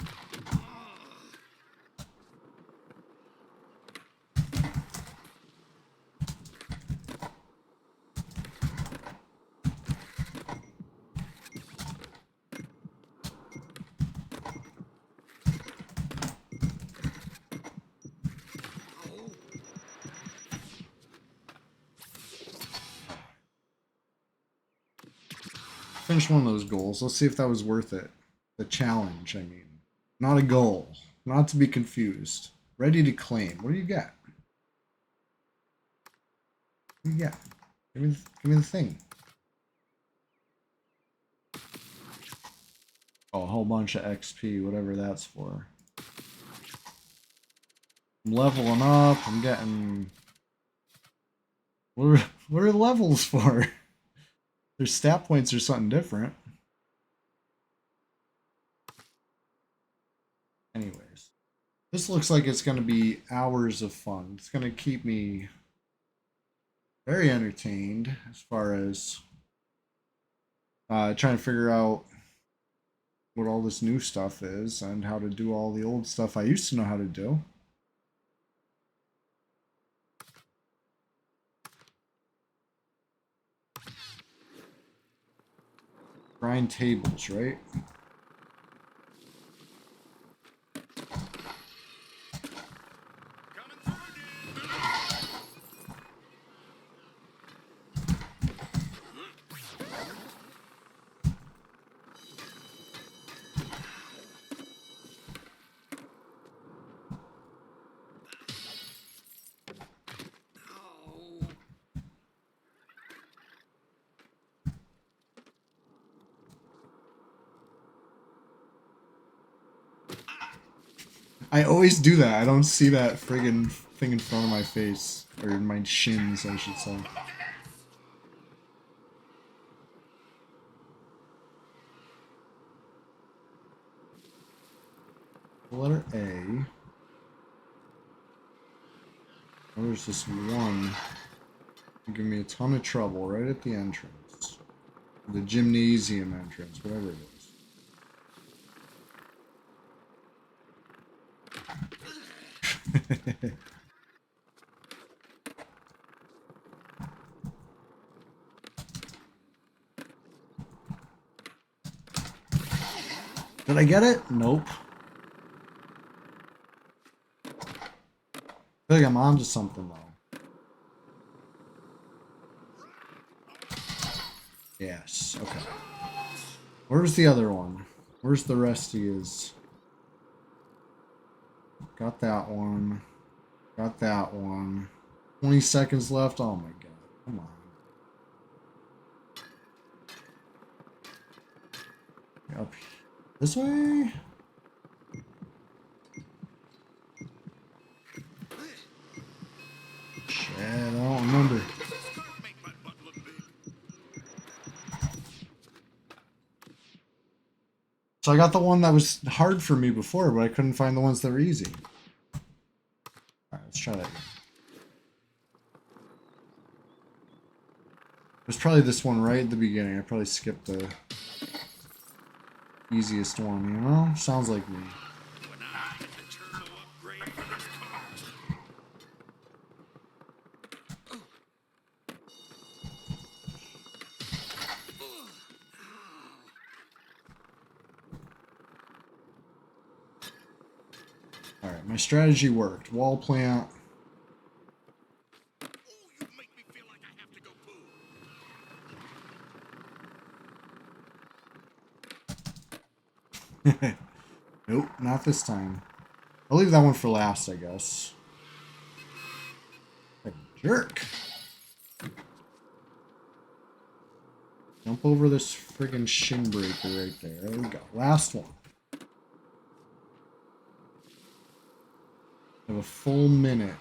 Finish one of those goals. Let's see if that was worth it. The challenge, I mean. Not a goal. Not to be confused. Ready to claim. What do you got? What do you got? Give me the thing. Oh, a whole bunch of XP, whatever that's for. I'm leveling up. I'm getting... What are levels for? Their stat points are something different. Anyways. This looks like it's going to be hours of fun. It's going to keep me very entertained as far as trying to figure out what all this new stuff is and how to do all the old stuff I used to know how to do. Grind tables, right? I always do that. I don't see that friggin' thing in front of my face. Or in my shins, I should say. The letter A. Oh, there's this one. Give me a ton of trouble right at the entrance. The gymnasium entrance, whatever it is. Did I get it? Nope. I feel like I'm onto something though. Yes, okay. Where's the other one? Where's the rest of his? Got that one. Got that one. 20 seconds left. Oh my god. Come on. Up this way? Shit, I don't remember. So I got the one that was hard for me before, but I couldn't find the ones that were easy. Alright, let's try that again. There's probably this one right at the beginning. I probably skipped the easiest one, you know? Sounds like me. Alright, my strategy worked. Wall plant. Nope, not this time. I'll leave that one for last, I guess. A jerk. Jump over this friggin' shin breaker right there. There we go. Last one. I have a full minute.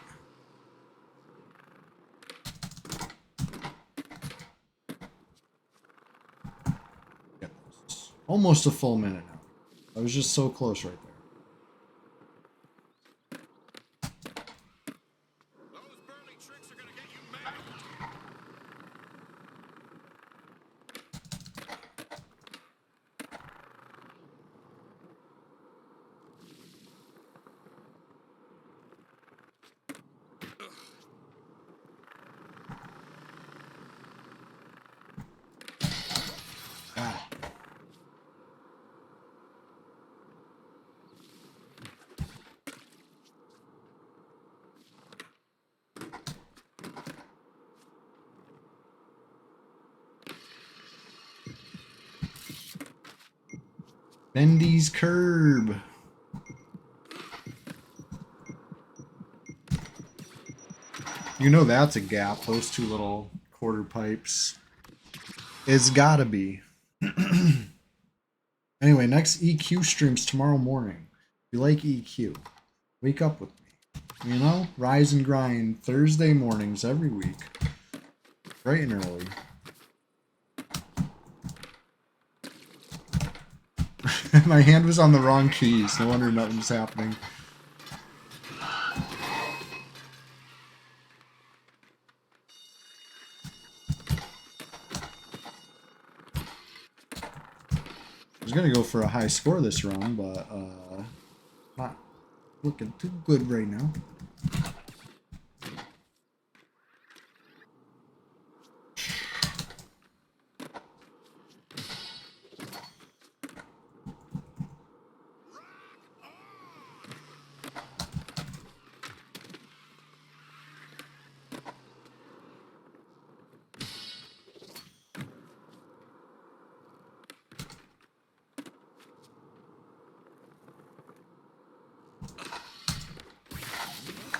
Get this. Almost a full minute now. I was just so close right there. Bendy's curb. You know that's a gap, those two little quarter pipes. It's gotta be. Anyway, next EQ streams tomorrow morning. If you like EQ, wake up with me. You know, rise and grind Thursday mornings every week. Bright and early. My hand was on the wrong keys. No wonder nothing's happening. I was gonna go for a high score this run, but not looking too good right now.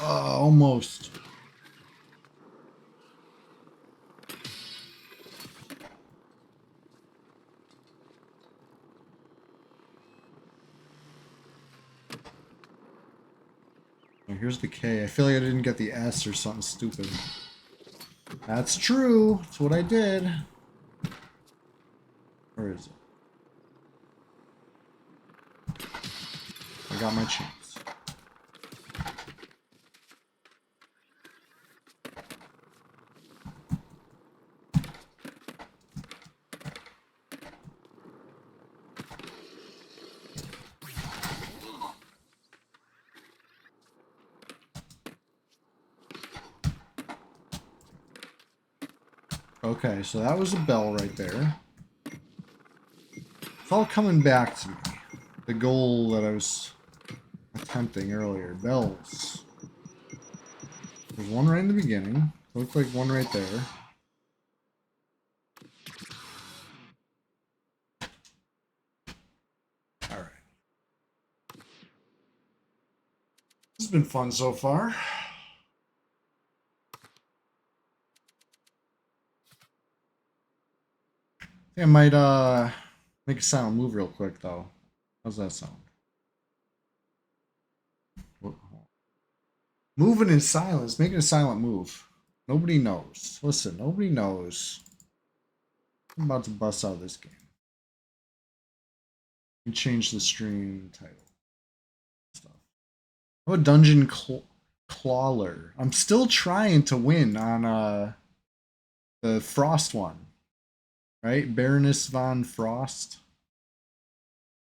Almost. Oh, here's the K. I feel like I didn't get the S or something stupid. That's true. That's what I did. Where is it? I got my chance. Okay, so that was a bell right there. It's all coming back to me. The goal that I was attempting earlier. Bells. There's one right in the beginning. Looks like one right there. Alright. This has been fun so far. I might make a silent move real quick though. How's that sound? Moving in silence, making a silent move. Nobody knows. Listen, nobody knows. I'm about to bust out this game. And change the stream title. Stuff. How about Dungeon Clawler? I'm still trying to win on the Frost one. Right? Baroness von Frost.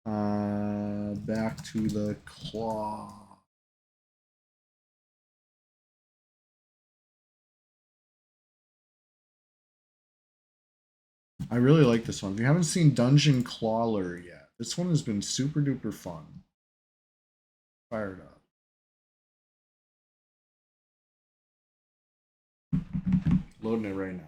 Back to the claw. I really like this one. If you haven't seen Dungeon Clawler yet, this one has been super duper fun. Fired up. Loading it right now.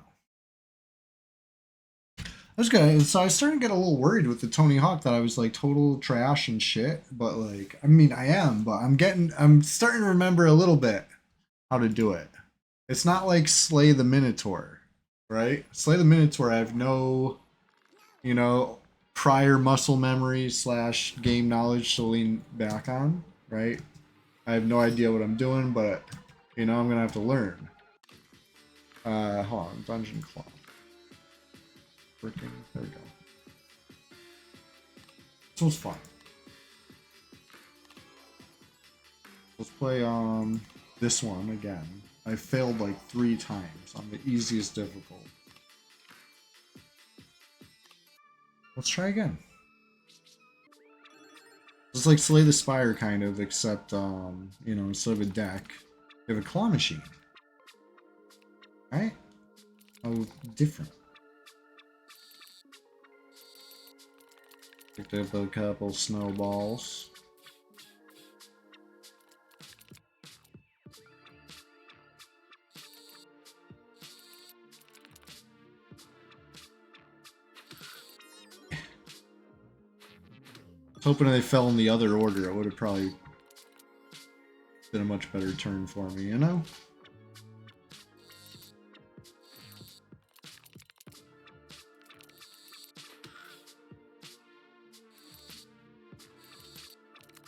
I was starting to get a little worried with the Tony Hawk that I was like total trash and shit. But like, I mean, I am, but I'm starting to remember a little bit how to do it. It's not like Slay the Minotaur, right? Slay the Minotaur, I have no, prior muscle memory / game knowledge to lean back on, right? I have no idea what I'm doing, but, I'm going to have to learn. Hold on, Dungeon Claw. Working, there we go. This was fun. Let's play this one again. I failed like 3 times on the easiest difficult. Let's try again. It's like Slay the Spire kind of, except instead of a deck, you have a claw machine. Right? Oh, different. Picked up a couple snowballs. Hoping they fell in the other order. It would have probably been a much better turn for me, you know?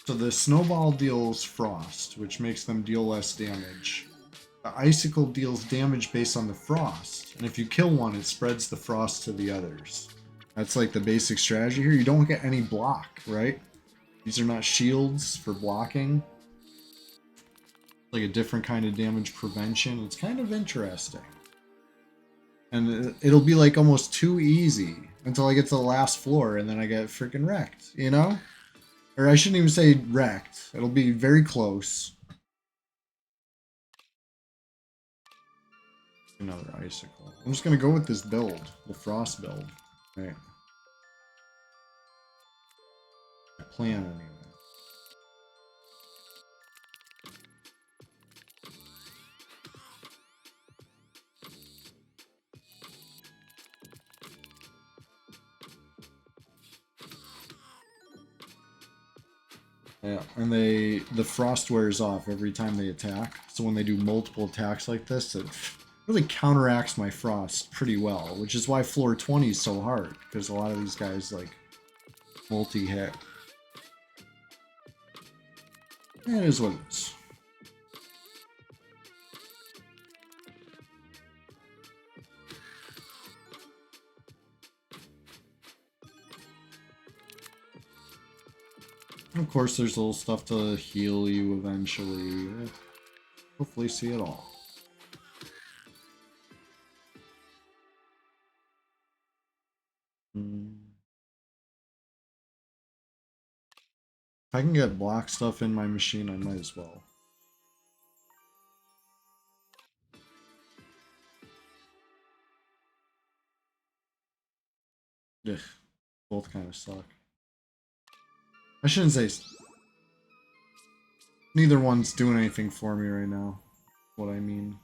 So the snowball deals frost, which makes them deal less damage. The icicle deals damage based on the frost, and if you kill one, it spreads the frost to the others. That's like the basic strategy here. You don't get any block, right? These are not shields for blocking. Like a different kind of damage prevention. It's kind of interesting. And it'll be like almost too easy until I get to the last floor and then I get freaking wrecked, you know? Or I shouldn't even say wrecked. It'll be very close. Another icicle. I'm just gonna go with this build, the frost build. Right. My plan anyway. Yeah, and the frost wears off every time they attack. So when they do multiple attacks like this, it really counteracts my frost pretty well, which is why floor 20 is so hard, because a lot of these guys like multi-hit. It is what it is. Of course, there's little stuff to heal you eventually. Hopefully see it all. If I can get block stuff in my machine, I might as well. Ugh, both kind of suck. I shouldn't say... Neither one's doing anything for me right now. What I mean.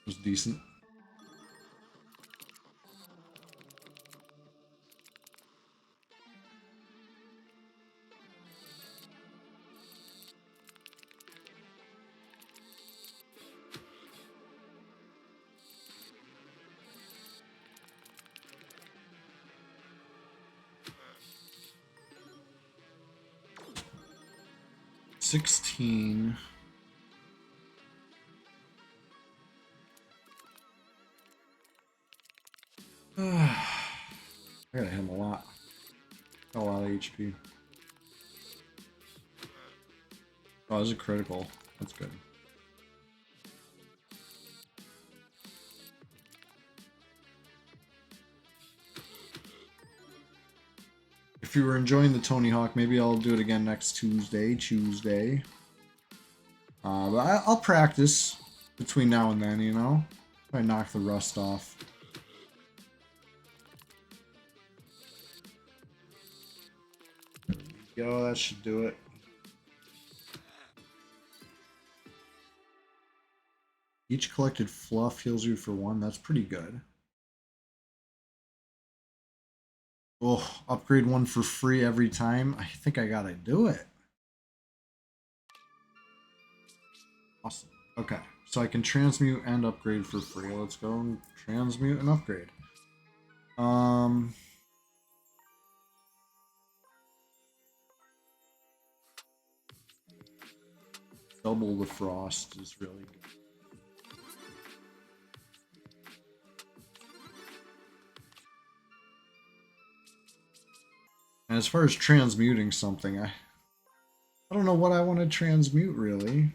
It was decent. $16. I gotta hit him a lot. Got a lot of HP. Oh, this is a critical. That's good. If you were enjoying the Tony Hawk, maybe I'll do it again next CHEWSDAY. But I'll practice between now and then, you know? Try to knock the rust off. Yo, that should do it. Each collected fluff heals you for 1. That's pretty good. Oh, upgrade 1 for free every time. I think I gotta do it. Awesome. Okay, so I can transmute and upgrade for free. Let's go and transmute and upgrade. Double the frost is really good. And as far as transmuting something, I don't know what I want to transmute really.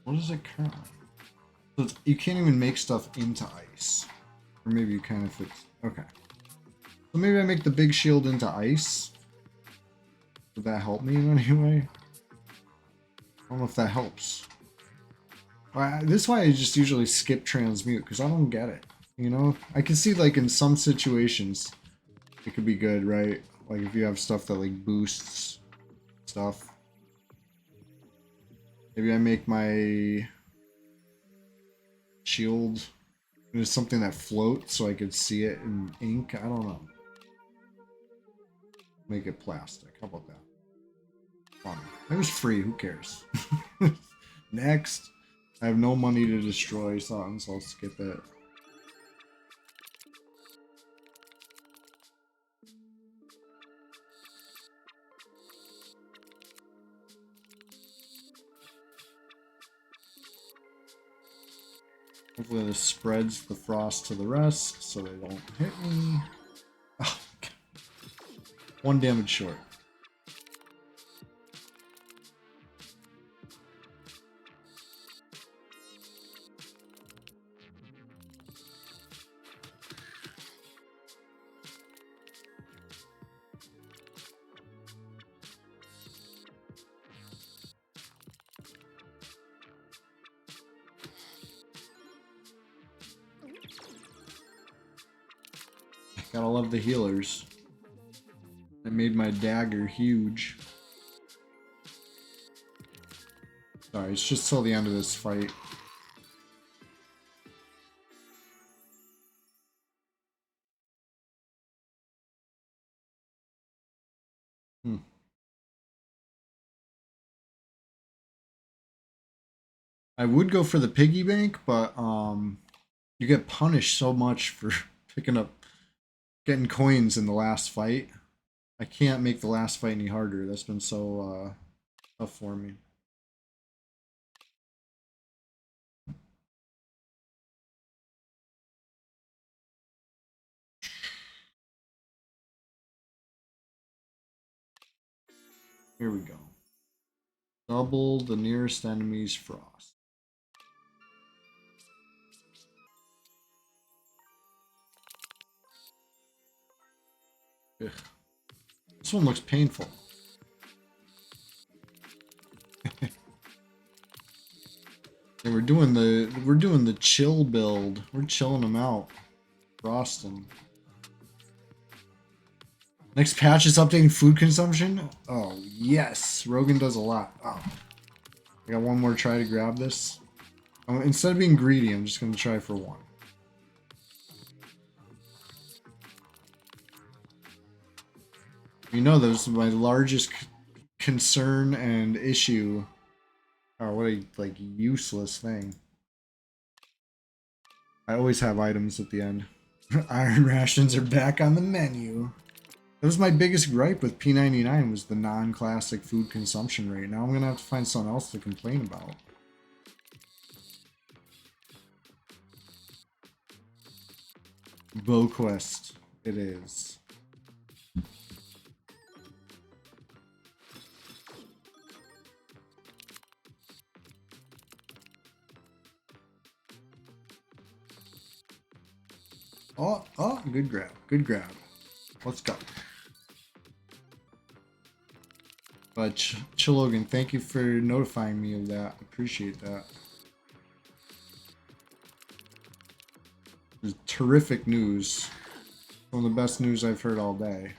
What is it currently? So you can't even make stuff into ice. Or maybe you kind of fix... Okay. So maybe I make the big shield into ice. Would that help me in any way? I don't know if that helps. This is why I just usually skip transmute, because I don't get it. You know? I can see, like, in some situations, it could be good, right? Like, if you have stuff that, like, boosts stuff. Maybe I make my shield into something that floats so I could see it in ink. I don't know. Make it plastic. How about that? Fun. It was free. Who cares? Next. I have no money to destroy something, so I'll skip it. Hopefully this spreads the frost to the rest so they don't hit me. Oh, God. 1 damage short. Gotta love the healers. I made my dagger huge. Sorry, it's just till the end of this fight. I would go for the piggy bank, but you get punished so much for picking up, getting coins in the last fight. I can't make the last fight any harder. That's been so tough for me. Here we go. Double the nearest enemy's frost. Ugh. This one looks painful. Yeah, we're doing the chill build. We're chilling them out. Frosting. Next patch is updating food consumption. Oh yes, Rogan does a lot. Oh, I got one more try to grab this. Instead of being greedy, I'm just gonna try for one. You know, that was my largest concern and issue. Oh, what a like useless thing. I always have items at the end. Iron rations are back on the menu. That was my biggest gripe with P99 was the non-classic food consumption rate. Now I'm gonna have to find something else to complain about. Bow quest, it is. Oh, good grab, good grab. Let's go. But Chilogan, thank you for notifying me of that. Appreciate that. It was terrific news. One of the best news I've heard all day.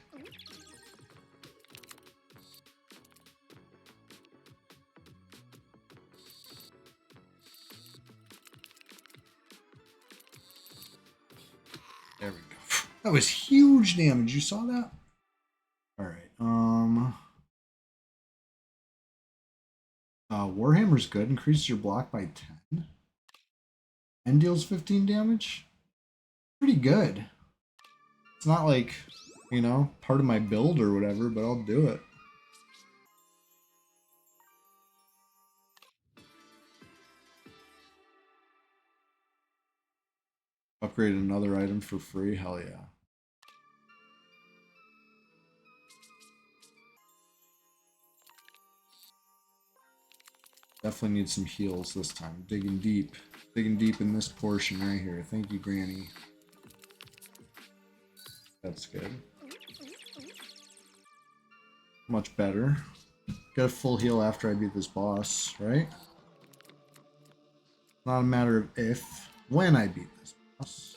There we go. That was huge damage. You saw that? Alright, Warhammer's good. Increases your block by 10. And deals 15 damage. Pretty good. It's not like, you know, part of my build or whatever, but I'll do it. Upgrade another item for free? Hell yeah. Definitely need some heals this time. Digging deep in this portion right here. Thank you, Granny. that's good. Much better. Get a full heal after I beat this boss, right? Not a matter of if, when I beat this boss.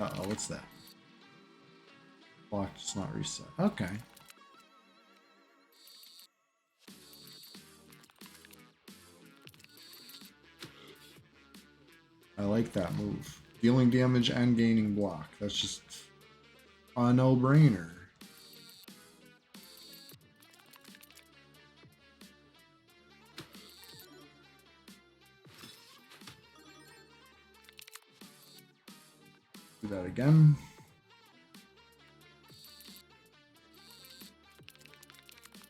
Uh-oh, what's that? Block does not reset. Okay. I like that move. Dealing damage and gaining block. That's just a no-brainer. Do that again.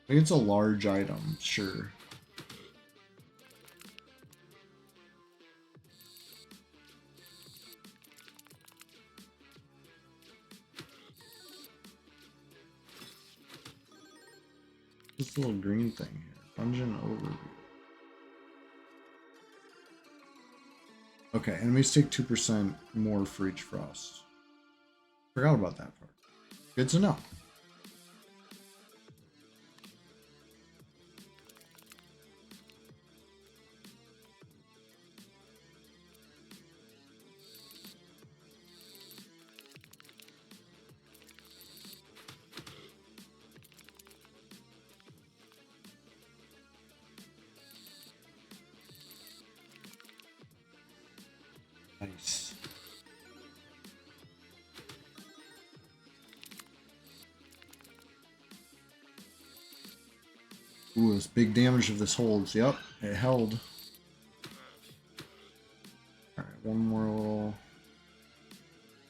I think it's a large item, sure. This little green thing here. Dungeon overview. Okay, enemies take 2% more for each frost. Forgot about that part. Good to know. Nice. Ooh, this big damage if this holds. Yep, it held. Alright, one more little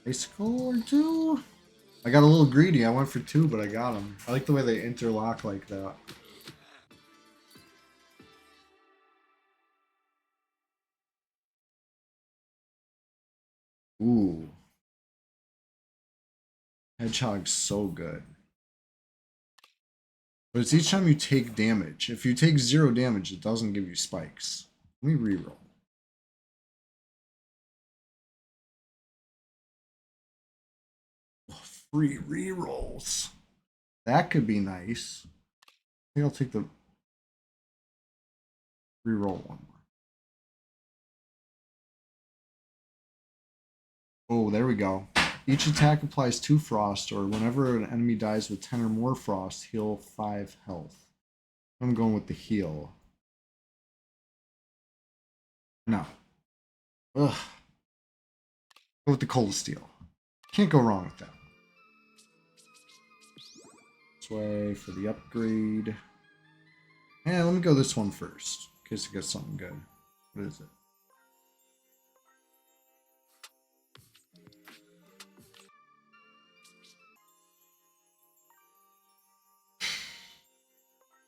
icicle or two. I got a little greedy. I went for 2, but I got them. I like the way they interlock like that. Ooh. Hedgehog's so good. But it's each time you take damage. If you take 0 damage, it doesn't give you spikes. Let me reroll. Oh, free rerolls. That could be nice. I think I'll take the reroll one more. Oh, there we go. Each attack applies 2 frost, or whenever an enemy dies with 10 or more frost, heal 5 health. I'm going with the heal. No. Ugh. Go with the cold steel. Can't go wrong with that. This way for the upgrade. And let me go this one first, in case it gets something good. What is it?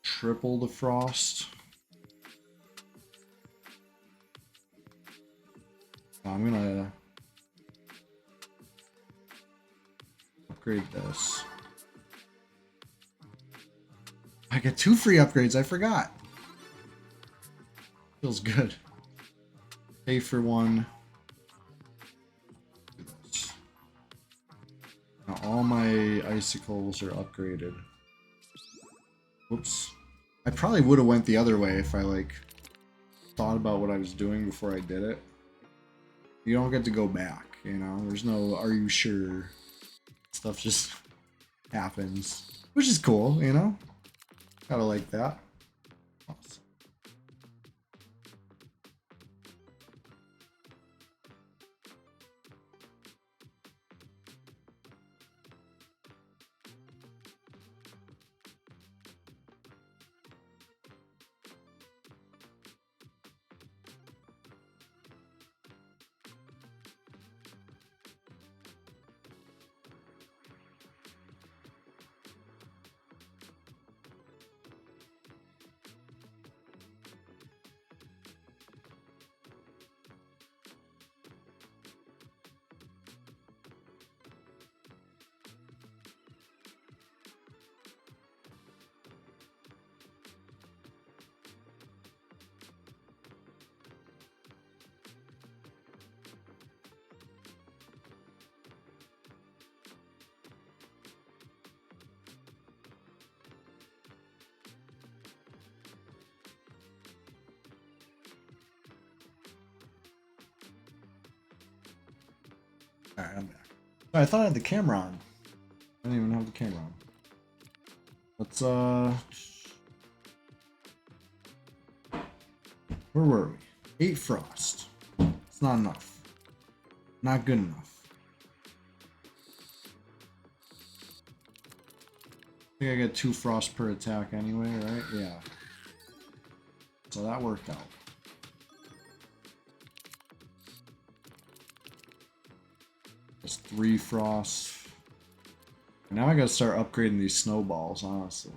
Triple the frost. I'm gonna upgrade this. I get 2 free upgrades, I forgot. Feels good. Pay for 1. Do this. Now all my icicles are upgraded. Whoops. I probably would have went the other way if I like thought about what I was doing before I did it. You don't get to go back, you know? There's no are you sure? Stuff just happens. Which is cool, you know? Gotta like that. Awesome. Alright, I'm back. I thought I had the camera on. I didn't even have the camera on. Let's, where were we? 8 frost. It's not enough. Not good enough. I think I get 2 frost per attack anyway, right? Yeah. So that worked out. That's 3 frost. Now I gotta start upgrading these snowballs, honestly.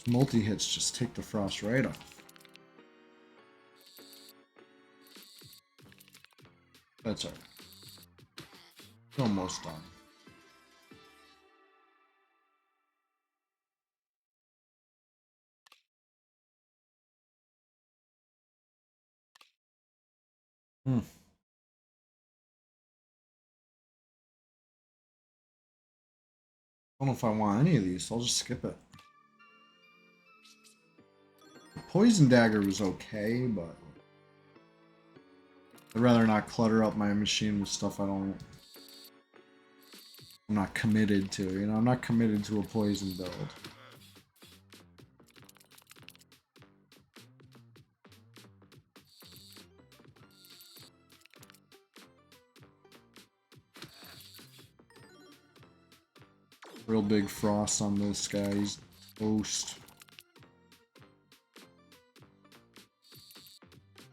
Multi-hits just take the frost right off. That's alright. Almost done. I don't know if I want any of these, so I'll just skip it. The poison dagger was okay, but I'd rather not clutter up my machine with stuff I'm not committed to, you know? I'm not committed to a poison build. Real big frost on this guy. He's toast.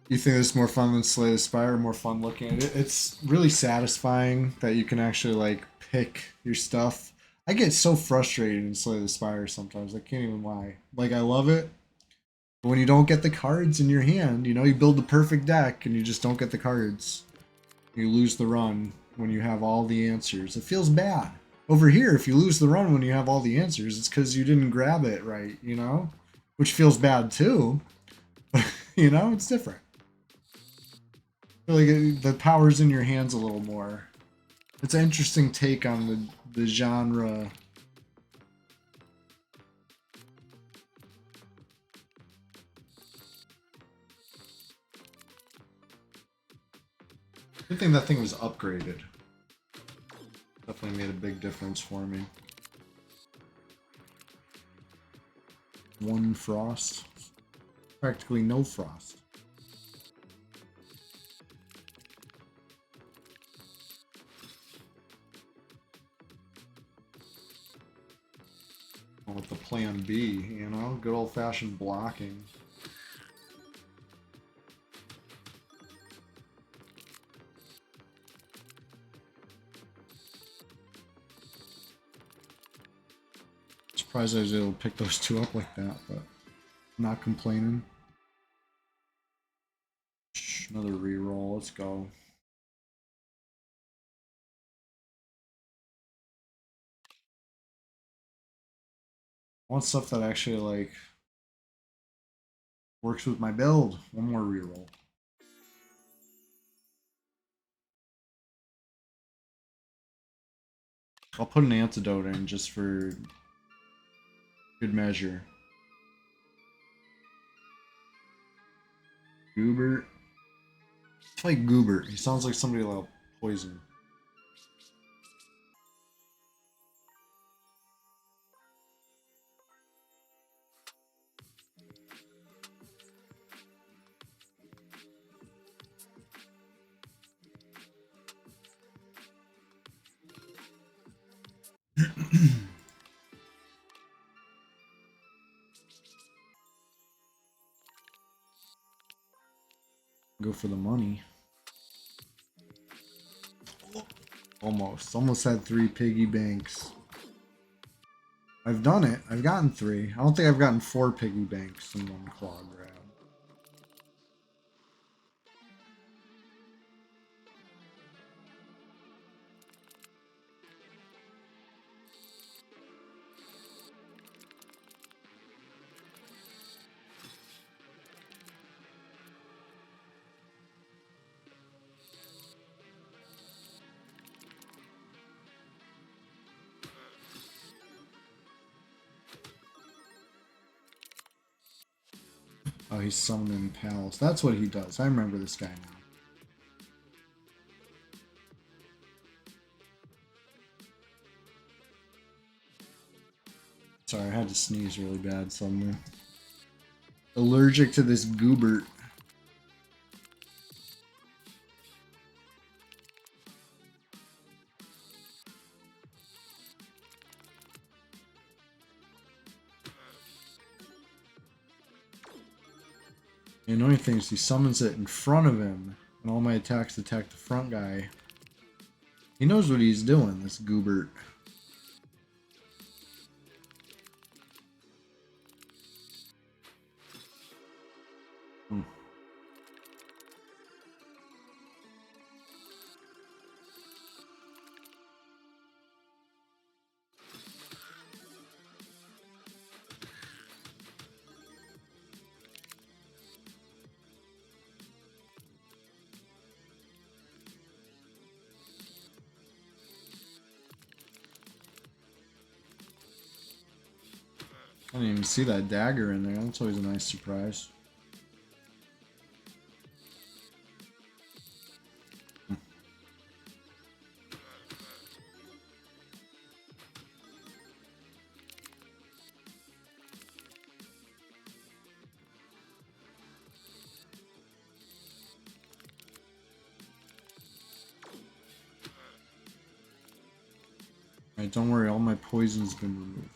You think it's more fun than Slay the Spire? More fun looking at it? It's really satisfying that you can actually like pick your stuff. I get so frustrated in Slay the Spire sometimes. I can't even lie. Like I love it, but when you don't get the cards in your hand, you know, you build the perfect deck and you just don't get the cards. You lose the run when you have all the answers. It feels bad. Over here, if you lose the run when you have all the answers, it's because you didn't grab it right, you know? Which feels bad too. You know, it's different. I feel like the power's in your hands a little more. It's an interesting take on the genre. Good thing that thing was upgraded. Definitely made a big difference for me. 1 frost. Practically no frost. With the plan B, you know? Good old-fashioned blocking. Surprised I was able to pick those 2 up like that, but not complaining. Another reroll, let's go. I want stuff that actually like works with my build. 1 more reroll. I'll put an antidote in just for good measure. Goober. It's like Goober. He sounds like somebody like poison. Go for the money. Almost had 3 piggy banks. I've done it. I've gotten 3. I don't think I've gotten 4 piggy banks in 1 claw grab. Oh, he's summoning pals. That's what he does. I remember this guy now. Sorry, I had to sneeze really bad suddenly. Allergic to this goobert. The annoying thing is he summons it in front of him, and all my attacks attack the front guy. He knows what he's doing, this goobert. I didn't even see that dagger in there. That's always a nice surprise. Alright, don't worry, all my poison's been removed.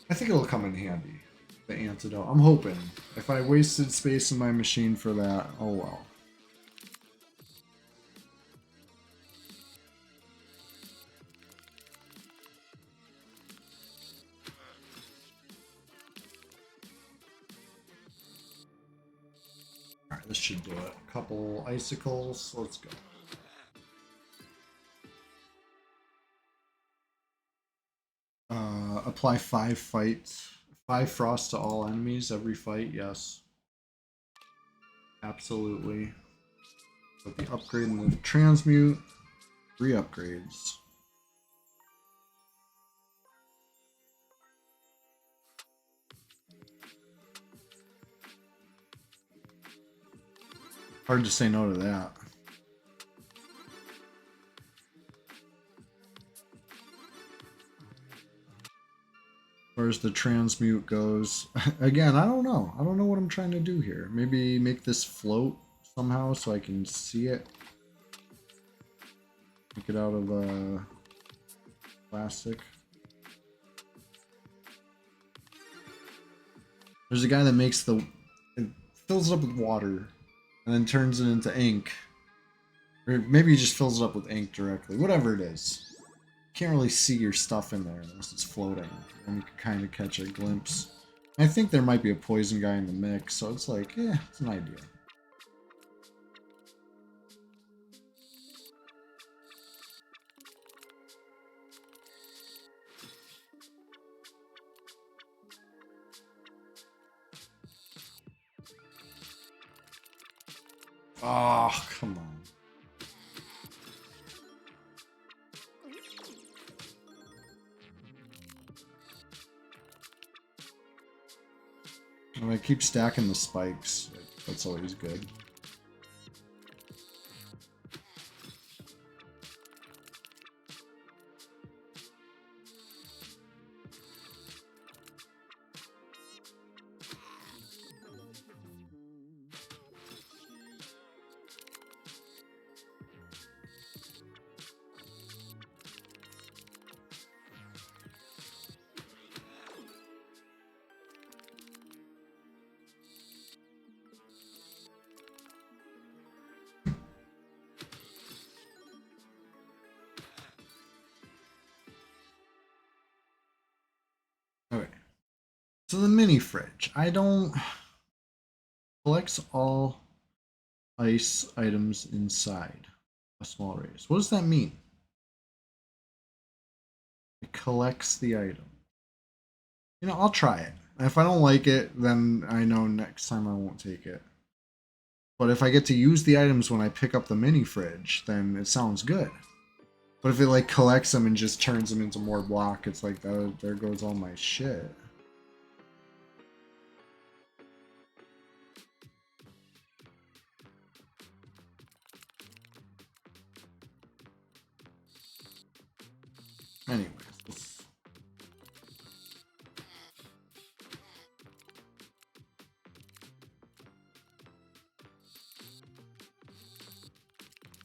I think it'll come in handy, the antidote. I'm hoping. If I wasted space in my machine for that, oh well. Alright, this should do it. A couple icicles. Let's go. Apply 5 fights. 5 frost to all enemies every fight, yes. Absolutely. With the upgrade and the transmute, 3 upgrades. Hard to say no to that. As far as the transmute goes, again, I don't know. I don't know what I'm trying to do here. Maybe make this float somehow so I can see it. Make it out of plastic. There's a guy that makes the... It fills it up with water and then turns it into ink. Or maybe he just fills it up with ink directly. Whatever it is. Can't really see your stuff in there unless it's floating. And you can kind of catch a glimpse. I think there might be a poison guy in the mix, so it's like, yeah, it's an idea. Oh, come on. And I keep stacking the spikes. That's always good. Okay. So the mini fridge. I don't... Collects all ice items inside a small radius. What does that mean? It collects the item. You know, I'll try it. If I don't like it, then I know next time I won't take it. But if I get to use the items when I pick up the mini fridge, then it sounds good. But if it like collects them and just turns them into more block, it's like, there goes all my shit. Anyways,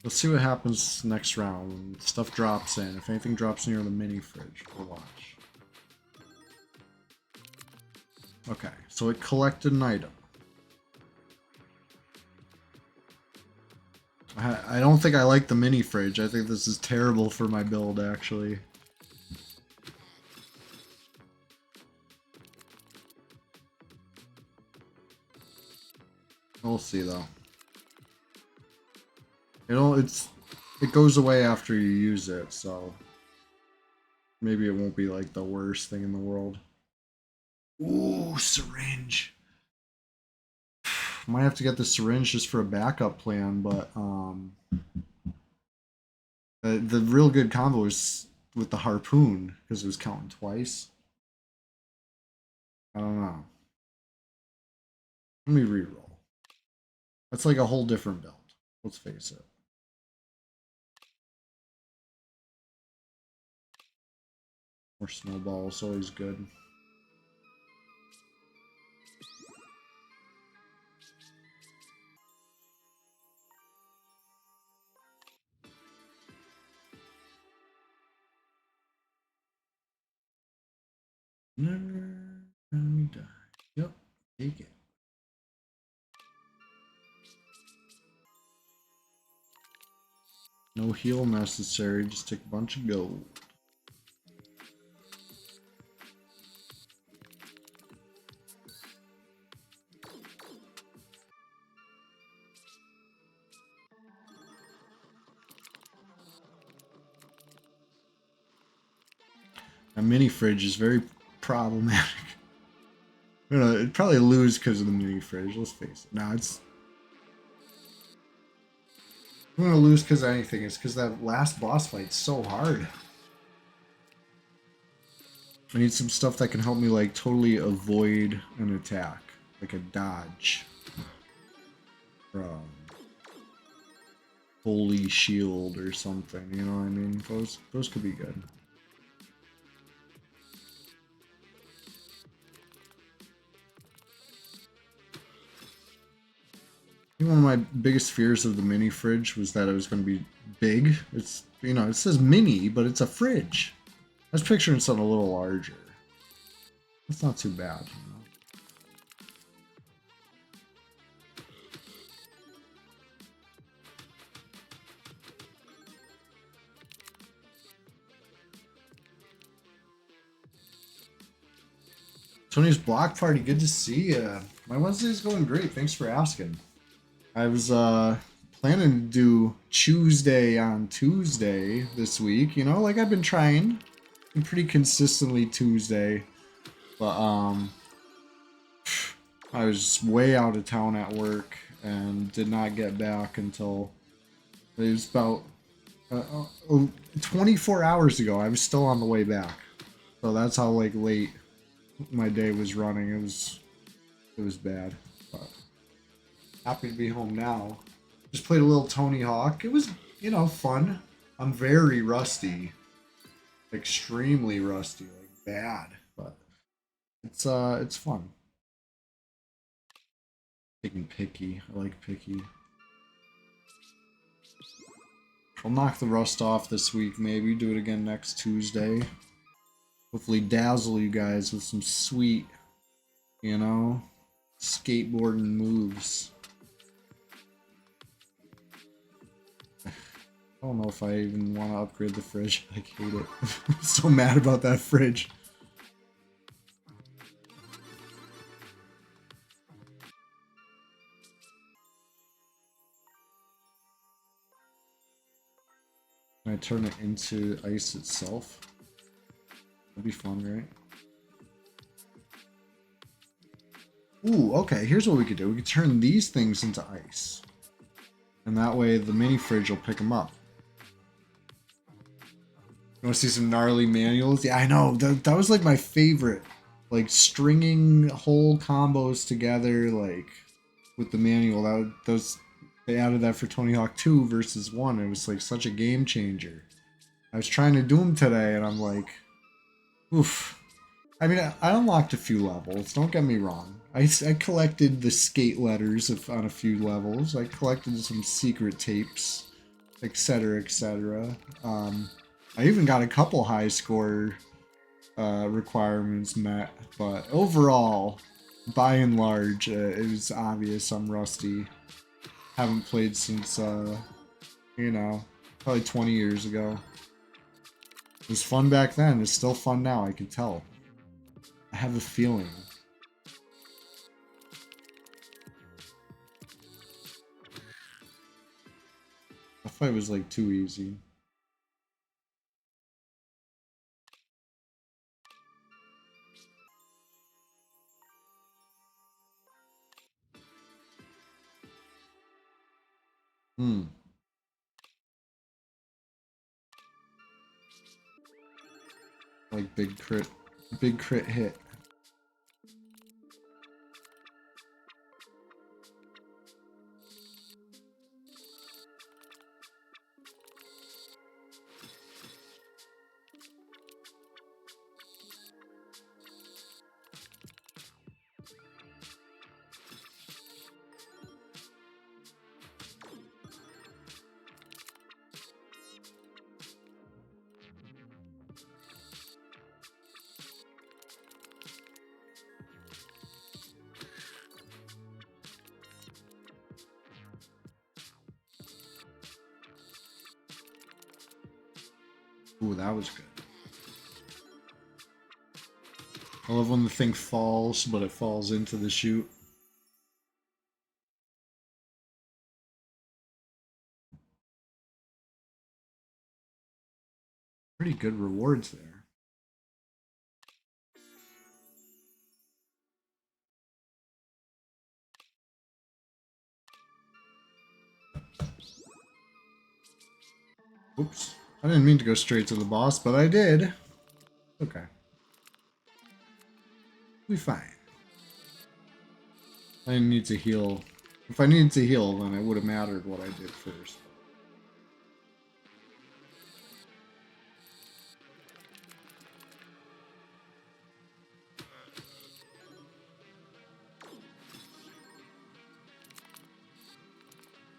let's see what happens next round when stuff drops in. If anything drops near the mini fridge, we'll watch. Okay, so it collected an item. I don't think I like the mini fridge. I think this is terrible for my build, actually. We'll see, though. It goes away after you use it, so maybe it won't be like the worst thing in the world. Ooh, syringe. Might have to get the syringe just for a backup plan, but the real good combo is with the harpoon because it was counting twice. I don't know. Let me reroll. That's like a whole different build. Let's face it. More snowballs, always good. Never let me die. Yep, take it. No heal necessary, just take a bunch of gold. A mini fridge is very problematic. It'd probably lose because of the mini fridge, let's face it. No, I'm gonna lose because of anything. It's because that last boss fight's so hard. I need some stuff that can help me like totally avoid an attack. Like a dodge. Holy shield or something, you know what I mean? Those could be good. I think one of my biggest fears of the mini fridge was that it was going to be big. It's, you know, it says mini, but it's a fridge. I was picturing something a little larger. That's not too bad, you know? Tony's block party, good to see you. My Wednesday's going great. Thanks for asking. I was planning to do CHEWSDAY on Tuesday this week, you know, like I've been trying pretty consistently Tuesday, but I was way out of town at work and did not get back until it was about 24 hours ago. I was still on the way back, so that's how like late my day was running. It was bad, but happy to be home now. Just played a little Tony Hawk. It was, you know, fun. I'm very rusty, extremely rusty, like bad, but it's fun. Taking picky. I like picky. I'll knock the rust off this week, maybe. Do it again next Tuesday. Hopefully dazzle you guys with some sweet, you know, skateboarding moves. I don't know if I even want to upgrade the fridge. I hate it. I'm so mad about that fridge. Can I turn it into ice itself? That'd be fun, right? Ooh, okay, here's what we could do. We could turn these things into ice. And that way the mini fridge will pick them up. You want to see some gnarly manuals? Yeah, I know. That was like my favorite. Like stringing whole combos together, like with the manual. They added that for Tony Hawk 2 versus 1. It was like such a game changer. I was trying to do them today, and I'm like, oof. I mean, I unlocked a few levels. Don't get me wrong. I collected the skate letters on a few levels. I collected some secret tapes, etc., etc. I even got a couple high score requirements met, but overall, by and large, it was obvious I'm rusty. Haven't played since, you know, probably 20 years ago. It was fun back then. It's still fun now, I can tell. I have a feeling. That fight was like too easy. Hmm. Like big crit hit. Ooh, that was good. I love when the thing falls, but it falls into the chute. Pretty good rewards there. Oops. I didn't mean to go straight to the boss, but I did. Okay. We'll be fine. I didn't need to heal. If I needed to heal, then it would have mattered what I did first.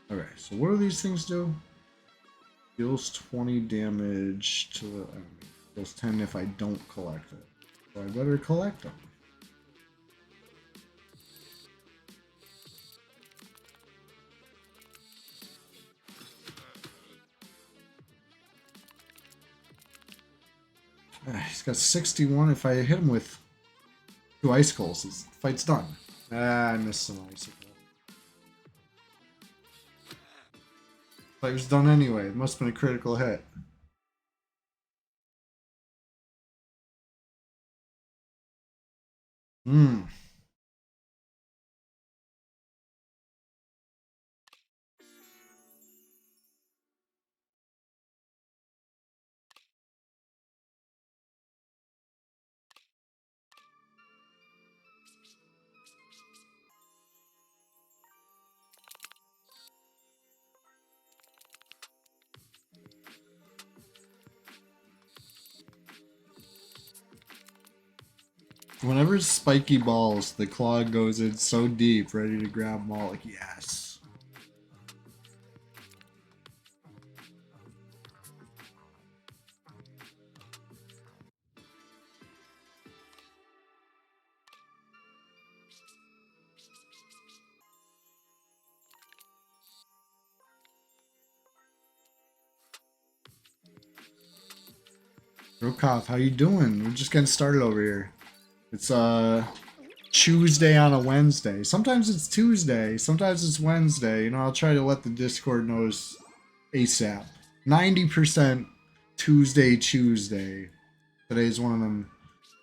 Okay, so what do these things do? Deals 20 damage to the enemy. Deals 10 if I don't collect it. So I better collect them. He's got 61. If I hit him with 2 icicles, his fight's done. Ah, I missed an icicle. Fight was done anyway. It must have been a critical hit. Hmm. Whenever spiky balls, the claw goes in so deep, ready to grab them all. Like, yes. Rokov, how you doing? We're just getting started over here. It's CHEWSDAY on a Wednesday. Sometimes it's Tuesday, sometimes it's Wednesday. You know, I'll try to let the Discord knows ASAP. 90% Tuesday, CHEWSDAY. Today's one of them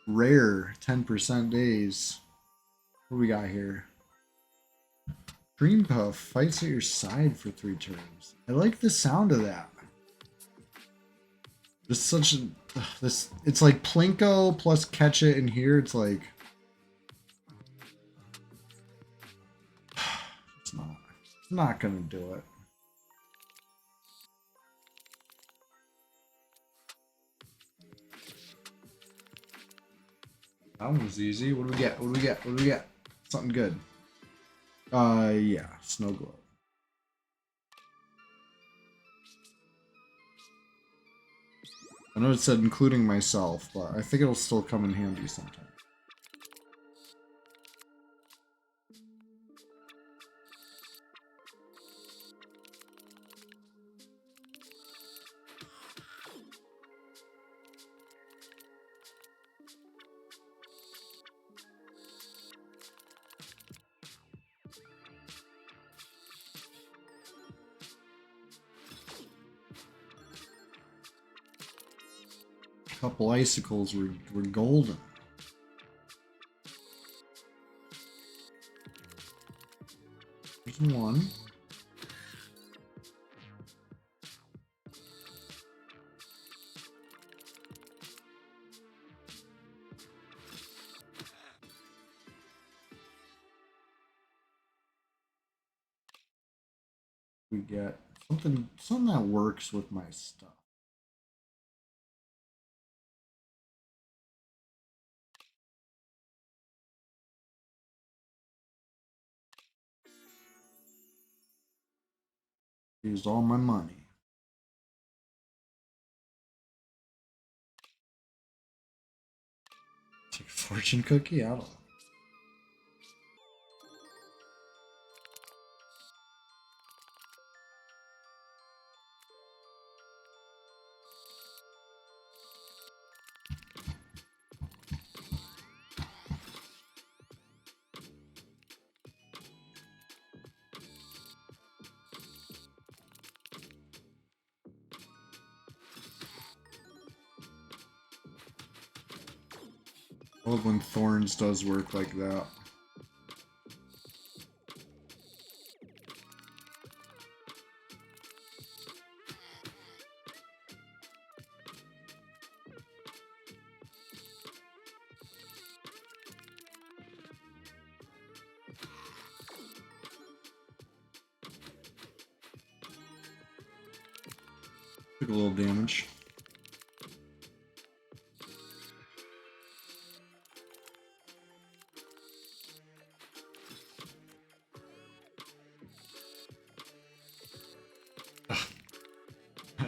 rare 10% days. What do we got here? Cream Puff fights at your side for 3 turns. I like the sound of that. This such a this it's like Plinko plus Catch It in here. It's like it's not gonna do it. That one was easy. What do we get? What do we get? What do we get? Something good. Yeah, snow globe. I know it said including myself, but I think it'll still come in handy sometime. A couple icicles were golden. There's one. We get something that works with my stuff. Used all my money. Take a fortune cookie? I don't know. I love when Thorns does work like that. Took a little damage.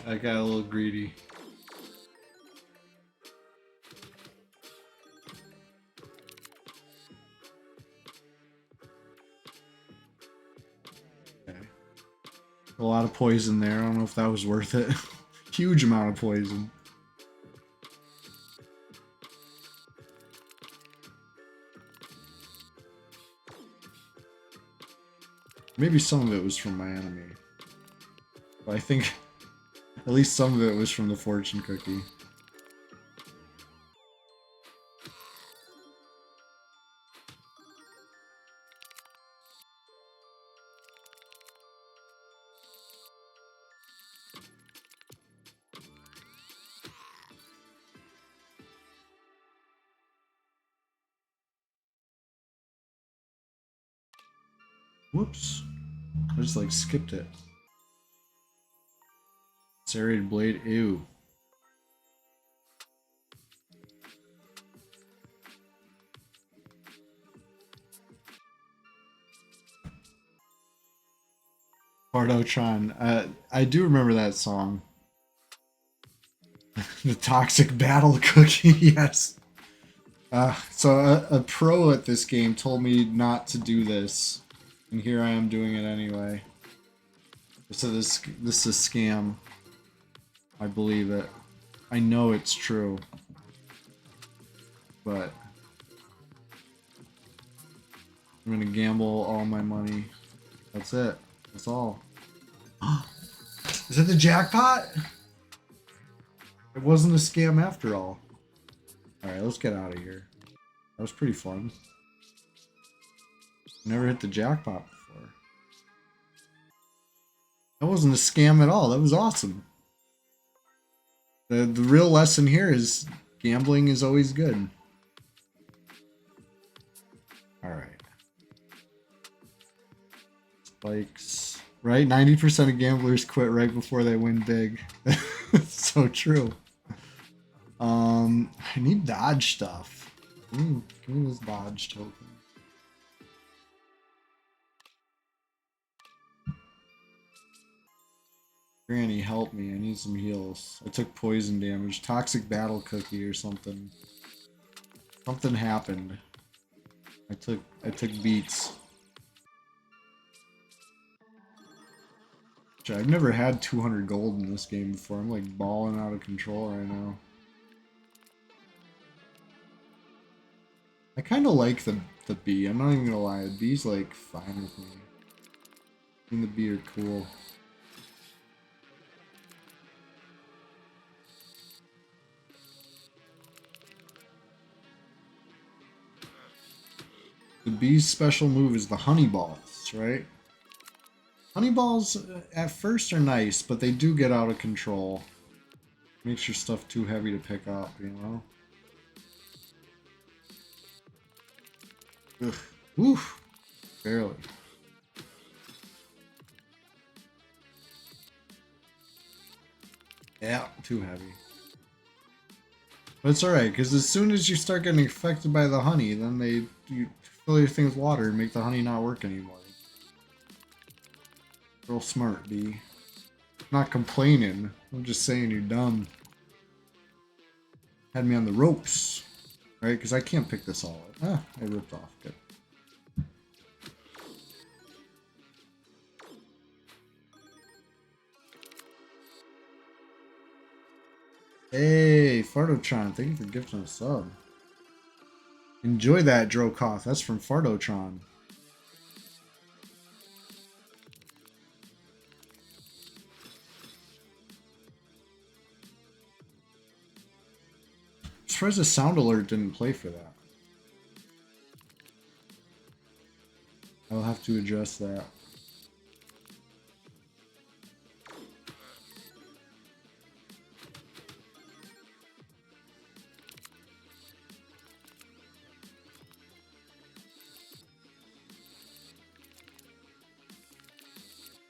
I got a little greedy. Okay. A lot of poison there. I don't know if that was worth it. Huge amount of poison. Maybe some of it was from my enemy. But I think at least some of it was from the fortune cookie. Whoops. I just like skipped it. Serrated blade, ew. Bardotron. I do remember that song. The toxic battle cookie, yes. So a pro at this game told me not to do this, and here I am doing it anyway. So this is a scam. I believe it. I know it's true, but I'm gonna gamble all my money. That's it. That's all. Is it the jackpot? It wasn't a scam after all. Alright, let's get out of here. That was pretty fun. Never hit the jackpot before. That wasn't a scam at all. That was awesome. The real lesson here is gambling is always good. Alright. Spikes. Right? 90% of gamblers quit right before they win big. It's so true. I need dodge stuff. Give me this dodge token. Granny, help me. I need some heals. I took poison damage. Toxic battle cookie or something. Something happened. I took beats. I've never had 200 gold in this game before. I'm like balling out of control right now. I kind of like the bee. I'm not even gonna lie. The bee's like fine with me. Me and the bee are cool. The bee's special move is the honey balls, right? Honey balls at first are nice, but they do get out of control. Makes your stuff too heavy to pick up, you know? Ugh. Woof. Barely. Yeah, too heavy. But it's alright, because as soon as you start getting affected by the honey, then you fill your thing with water and make the honey not work anymore. Real smart, bee. Not complaining. I'm just saying you're dumb. Had me on the ropes. Right? Because I can't pick this all up. Ah, I ripped off. Good. Hey, Fardotron, thank you for gifting a sub. Enjoy that, Drokoth. That's from Fardotron. I'm surprised the sound alert didn't play for that. I'll have to address that.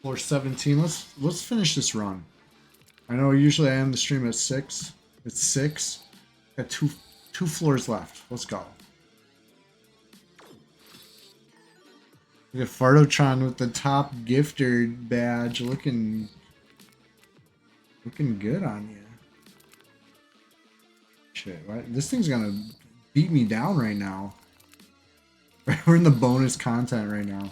Floor 17. Let's finish this run. I know usually I end the stream at 6. It's 6. Got two floors left. Let's go. Look at Fardotron with the top gifter badge looking good on you. Shit, what? This thing's gonna beat me down right now. We're in the bonus content right now.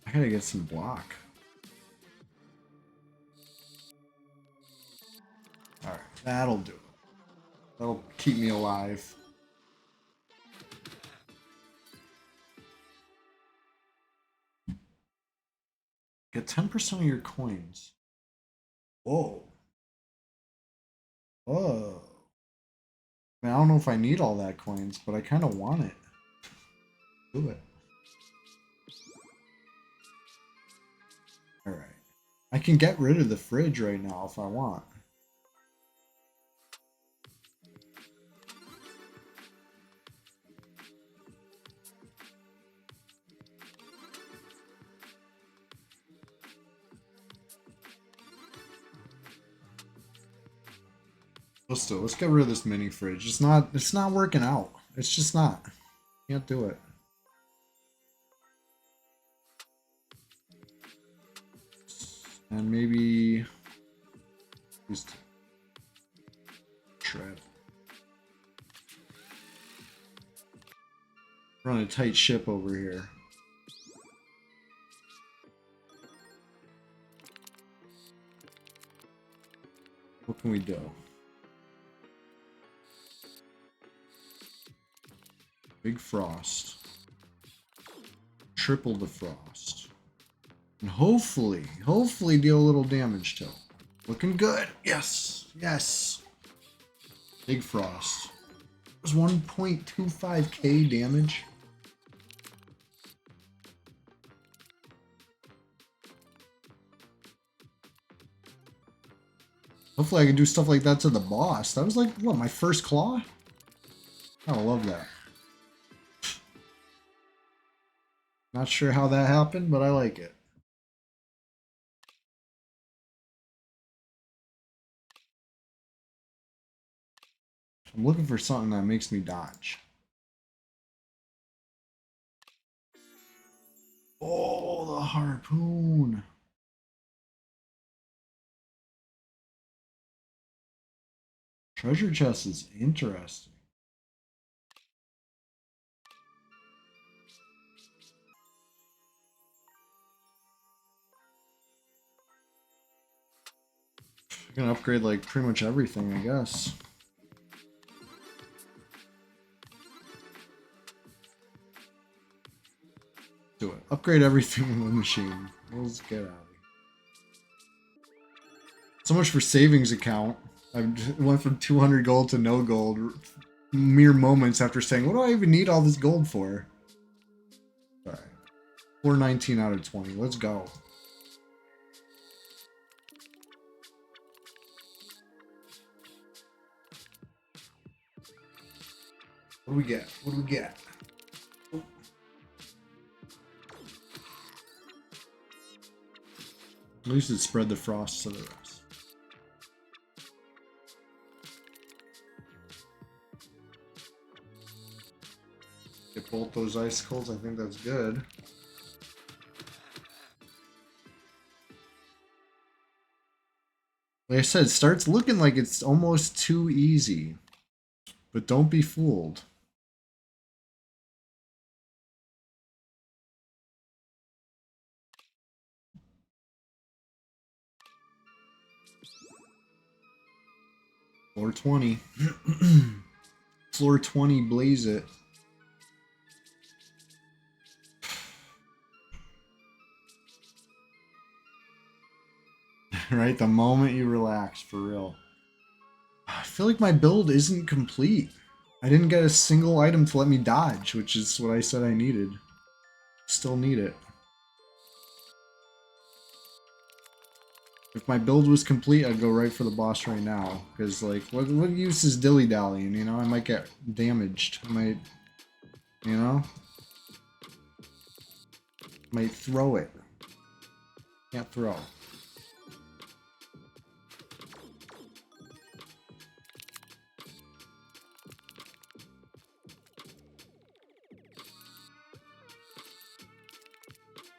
I gotta get some block. Alright, that'll do it. That'll keep me alive. Get 10% of your coins. Whoa. Whoa. I mean, I don't know if I need all that coins, but I kind of want it. Do it. Alright. I can get rid of the fridge right now if I want. Let's get rid of this mini fridge. It's not working out. It's just not. Can't do it. And maybe just shred. We're on a tight ship over here. What can we do? Big frost. Triple the frost. And hopefully deal a little damage to him. Looking good. Yes. Yes. Big frost. It was 1.25k damage. Hopefully I can do stuff like that to the boss. That was like, what, my first claw? I love that. Not sure how that happened, but I like it. I'm looking for something that makes me dodge. Oh, the harpoon. Treasure chest is interesting. I'm gonna upgrade like pretty much everything, I guess. Do it. Upgrade everything in the machine. Let's get out of here. So much for savings account. I went from 200 gold to no gold mere moments after saying, what do I even need all this gold for? Alright. 419 out of 20. Let's go. What do we get? What do we get? Oh. At least it spread the frost to the rest. Get both those icicles. I think that's good. Like I said, it starts looking like it's almost too easy. But don't be fooled. Floor 20. Floor 20, blaze it. Right? The moment you relax, for real. I feel like my build isn't complete. I didn't get a single item to let me dodge, which is what I said I needed. Still need it. If my build was complete, I'd go right for the boss right now. Because, like, what use is dilly-dallying, you know? I might get damaged. I might, you know? Might throw it. Can't throw.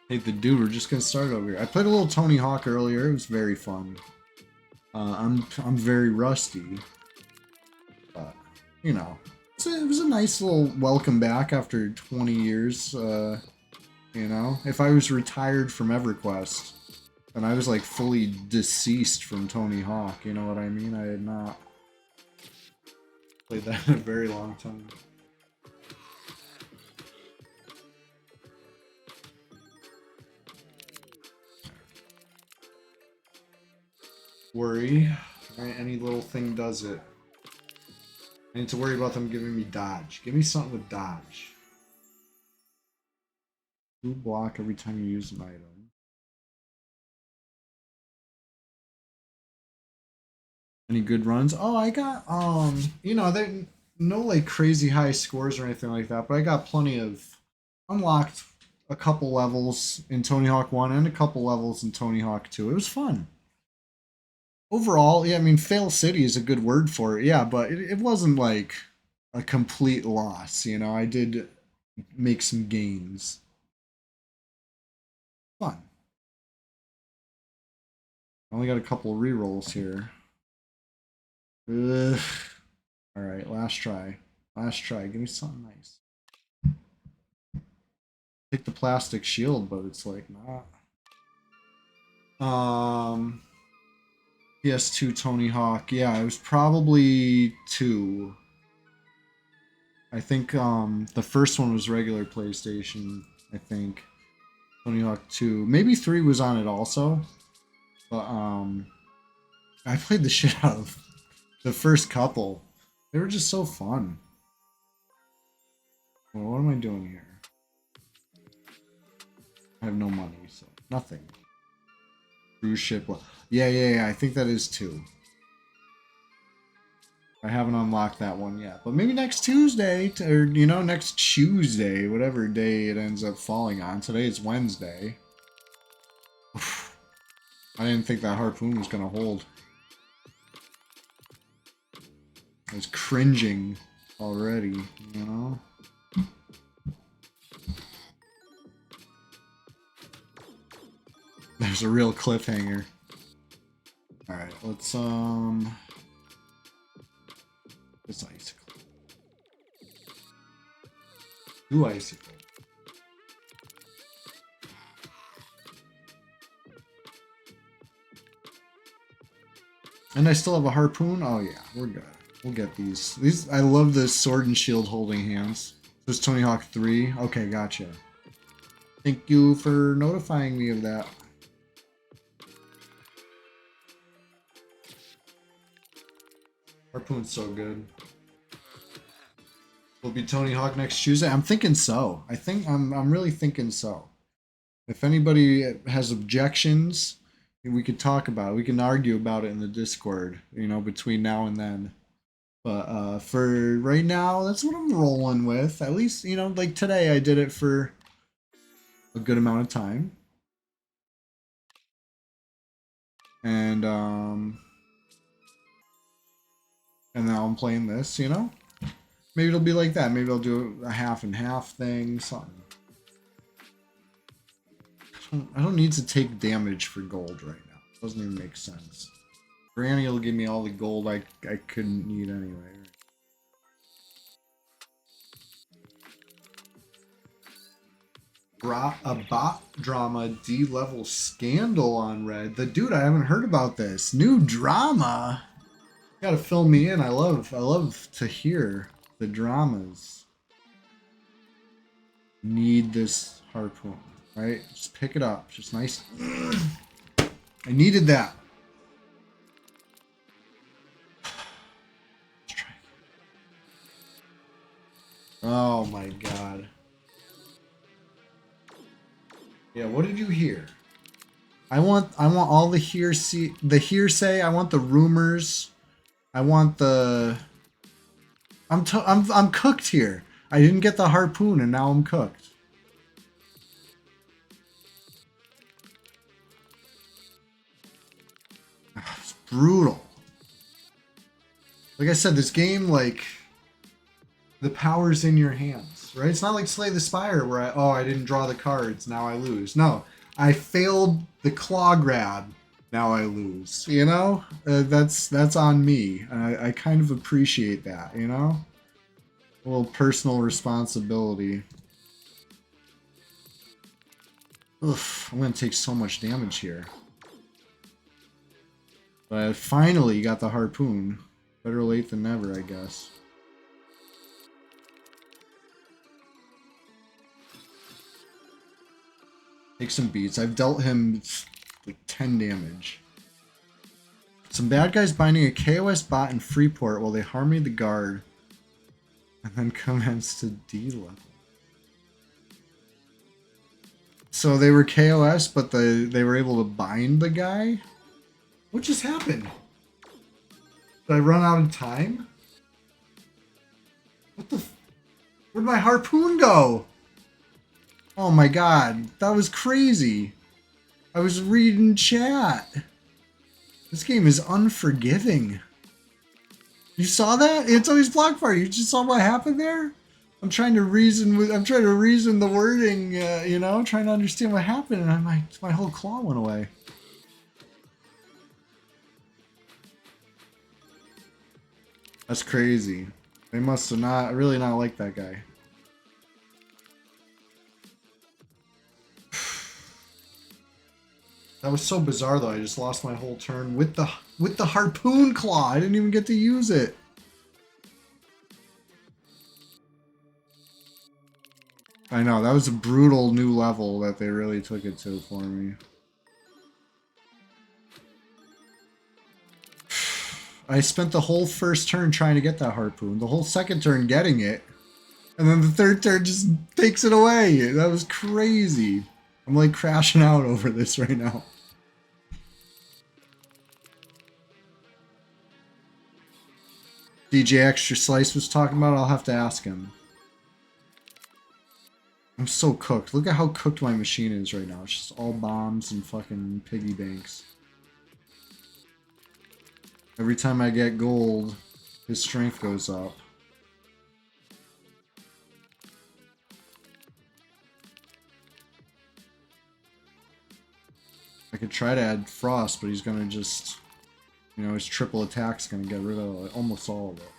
Hey, the dude, we're just gonna start over here. I played a little Tony Hawk earlier. It was very fun. I'm very rusty, but you know, it was a nice little welcome back after 20 years. You know, if I was retired from EverQuest, then I was like fully deceased from Tony Hawk. You know what I mean? I had not played that in a very long time. Worry. Right, any little thing does it. I need to worry about them giving me dodge. Give me something with dodge. 2 block every time you use an item. Any good runs? Oh, I got you know, they no like crazy high scores or anything like that, but I got plenty of unlocked a couple levels in Tony Hawk 1 and a couple levels in Tony Hawk 2. It was fun. Overall, yeah, I mean, fail city is a good word for it, yeah, but it wasn't like a complete loss, you know. I did make some gains. Fun. I only got a couple of rerolls here. Ugh. All right, last try. Last try. Give me something nice. Pick the plastic shield, but it's like not. PS2 Tony Hawk. Yeah, it was probably 2. I think the first one was regular PlayStation, I think. Tony Hawk 2. Maybe 3 was on it also. But I played the shit out of the first couple. They were just so fun. Well, what am I doing here? I have no money, so nothing. Cruise ship. Yeah. I think that is 2. I haven't unlocked that one yet, but maybe next Tuesday, or you know, next CHEWSDAY, whatever day it ends up falling on. Today is Wednesday. Oof. I didn't think that harpoon was gonna hold. I was cringing already, you know? There's a real cliffhanger. Alright, let's, this icicle. 2 icicles. And I still have a harpoon? Oh yeah, we're good. We'll get these. These, I love the sword and shield holding hands. This is Tony Hawk 3. Okay, gotcha. Thank you for notifying me of that. Harpoon's so good. Will be Tony Hawk next Tuesday? I'm thinking so. I'm really thinking so. If anybody has objections, we could talk about it. We can argue about it in the Discord, you know, between now and then. But for right now, that's what I'm rolling with. At least, you know, like today I did it for a good amount of time. And now I'm playing this, you know? Maybe it'll be like that. Maybe I'll do a half and half thing, something. I don't need to take damage for gold right now. It doesn't even make sense. Granny will give me all the gold I couldn't need anyway. A bot drama D-level scandal on Red. The dude, I haven't heard about this. New drama. You gotta fill me in. I love to hear the dramas. Need this harpoon, right? Just pick it up. Just nice. I needed that. Let's try. Oh my god. Yeah, what did you hear? I want all the hearsay. I want the rumors. I want the. I'm cooked here. I didn't get the harpoon, and now I'm cooked. It's brutal. Like I said, this game, like, the power's in your hands, right? It's not like Slay the Spire where I didn't draw the cards, now I lose. No, I failed the claw grab, now I lose. You know, that's on me. I kind of appreciate that. You know, a little personal responsibility. Oof, I'm gonna take so much damage here. But I finally got the harpoon. Better late than never, I guess. Take some beats. I've dealt him like 10 damage. Some bad guys binding a KOS bot in Freeport while they harmony the guard. And then commence to D level. So they were KOS, but they were able to bind the guy? What just happened? Did I run out of time? What the where'd my harpoon go? Oh my god, that was crazy. I was reading chat. This game is unforgiving. You saw that? It's always block party. You just saw what happened there? I'm trying to reason the wording, you know, trying to understand what happened, and my whole claw went away. That's crazy. They must have really not liked that guy. That was so bizarre though. I just lost my whole turn with the harpoon claw. I didn't even get to use it. I know, that was a brutal new level that they really took it to for me. I spent the whole first turn trying to get that harpoon, the whole second turn getting it, and then the third turn just takes it away. That was crazy. I'm like crashing out over this right now. DJ Extra Slice was talking about, I'll have to ask him. I'm so cooked. Look at how cooked my machine is right now. It's just all bombs and fucking piggy banks. Every time I get gold, his strength goes up. I could try to add frost, but he's gonna just, you know, his triple attack's gonna get rid of almost all of it.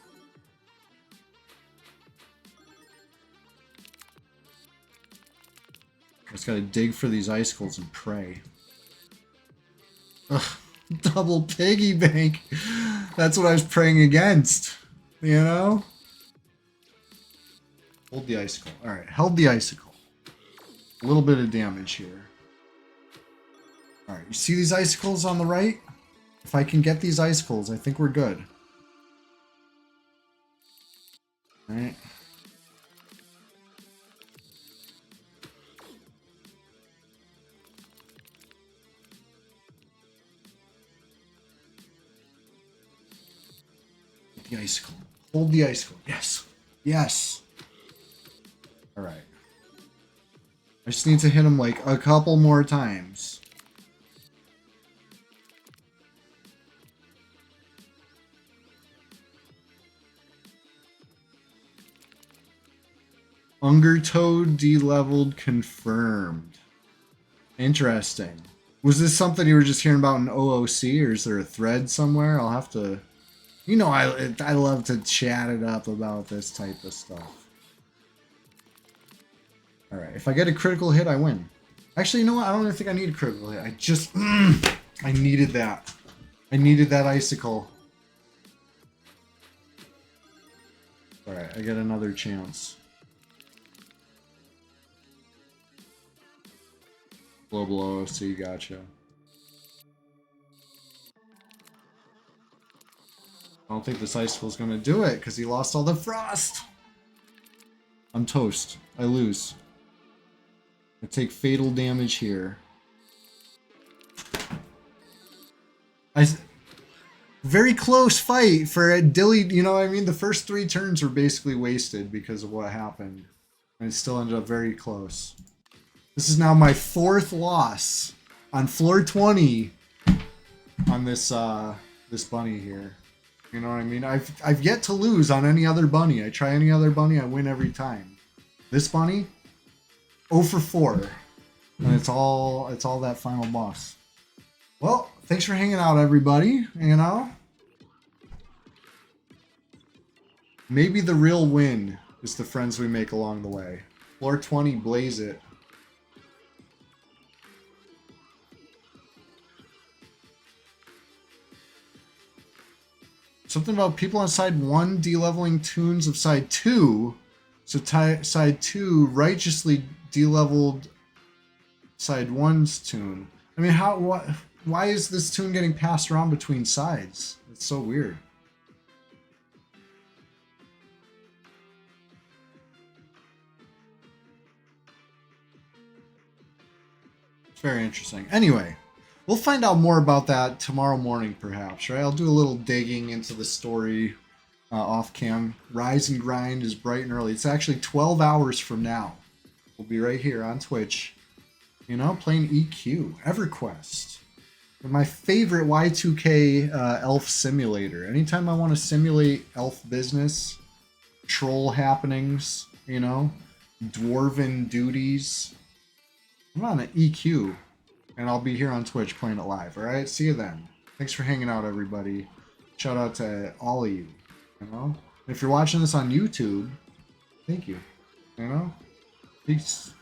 Just gotta dig for these icicles and pray. Ugh, double piggy bank. That's what I was praying against. You know? Hold the icicle. Alright, held the icicle. A little bit of damage here. Alright, you see these icicles on the right? If I can get these icicles, I think we're good. Alright. The icicle. Hold the icicle. Yes. Yes. Alright. I just need to hit him like a couple more times. Ungertoad de-leveled confirmed. Interesting. Was this something you were just hearing about in OOC, or is there a thread somewhere? I'll have to... You know, I love to chat it up about this type of stuff. Alright, if I get a critical hit, I win. Actually, you know what? I don't even think I need a critical hit. I just... I needed that. I needed that icicle. Alright, I get another chance. Global OOC, gotcha. I don't think this icicle's gonna do it, because he lost all the frost! I'm toast. I lose. I take fatal damage here. Very close fight for a dilly, you know what I mean? The first 3 turns were basically wasted because of what happened. And it still ended up very close. This is now my 4th loss on floor 20 on this this bunny here. You know what I mean? I've yet to lose on any other bunny. I try any other bunny, I win every time. This bunny, 0 for 4. And it's all that final boss. Well, thanks for hanging out, everybody. You know? Maybe the real win is the friends we make along the way. Floor 20, blaze it. Something about people on side 1 de-leveling tunes of side 2. So side 2 righteously de-leveled side 1's tune. I mean, why is this tune getting passed around between sides? It's so weird. It's very interesting. Anyway, we'll find out more about that tomorrow morning, perhaps, right? I'll do a little digging into the story off cam. Rise and Grind is bright and early. It's actually 12 hours from now. We'll be right here on Twitch. You know, playing EQ, EverQuest. My favorite Y2K elf simulator. Anytime I want to simulate elf business, troll happenings, you know, dwarven duties, I'm on an EQ. And I'll be here on Twitch playing it live, alright? See you then. Thanks for hanging out, everybody. Shout out to all of you, you know? If you're watching this on YouTube, thank you, you know? Peace.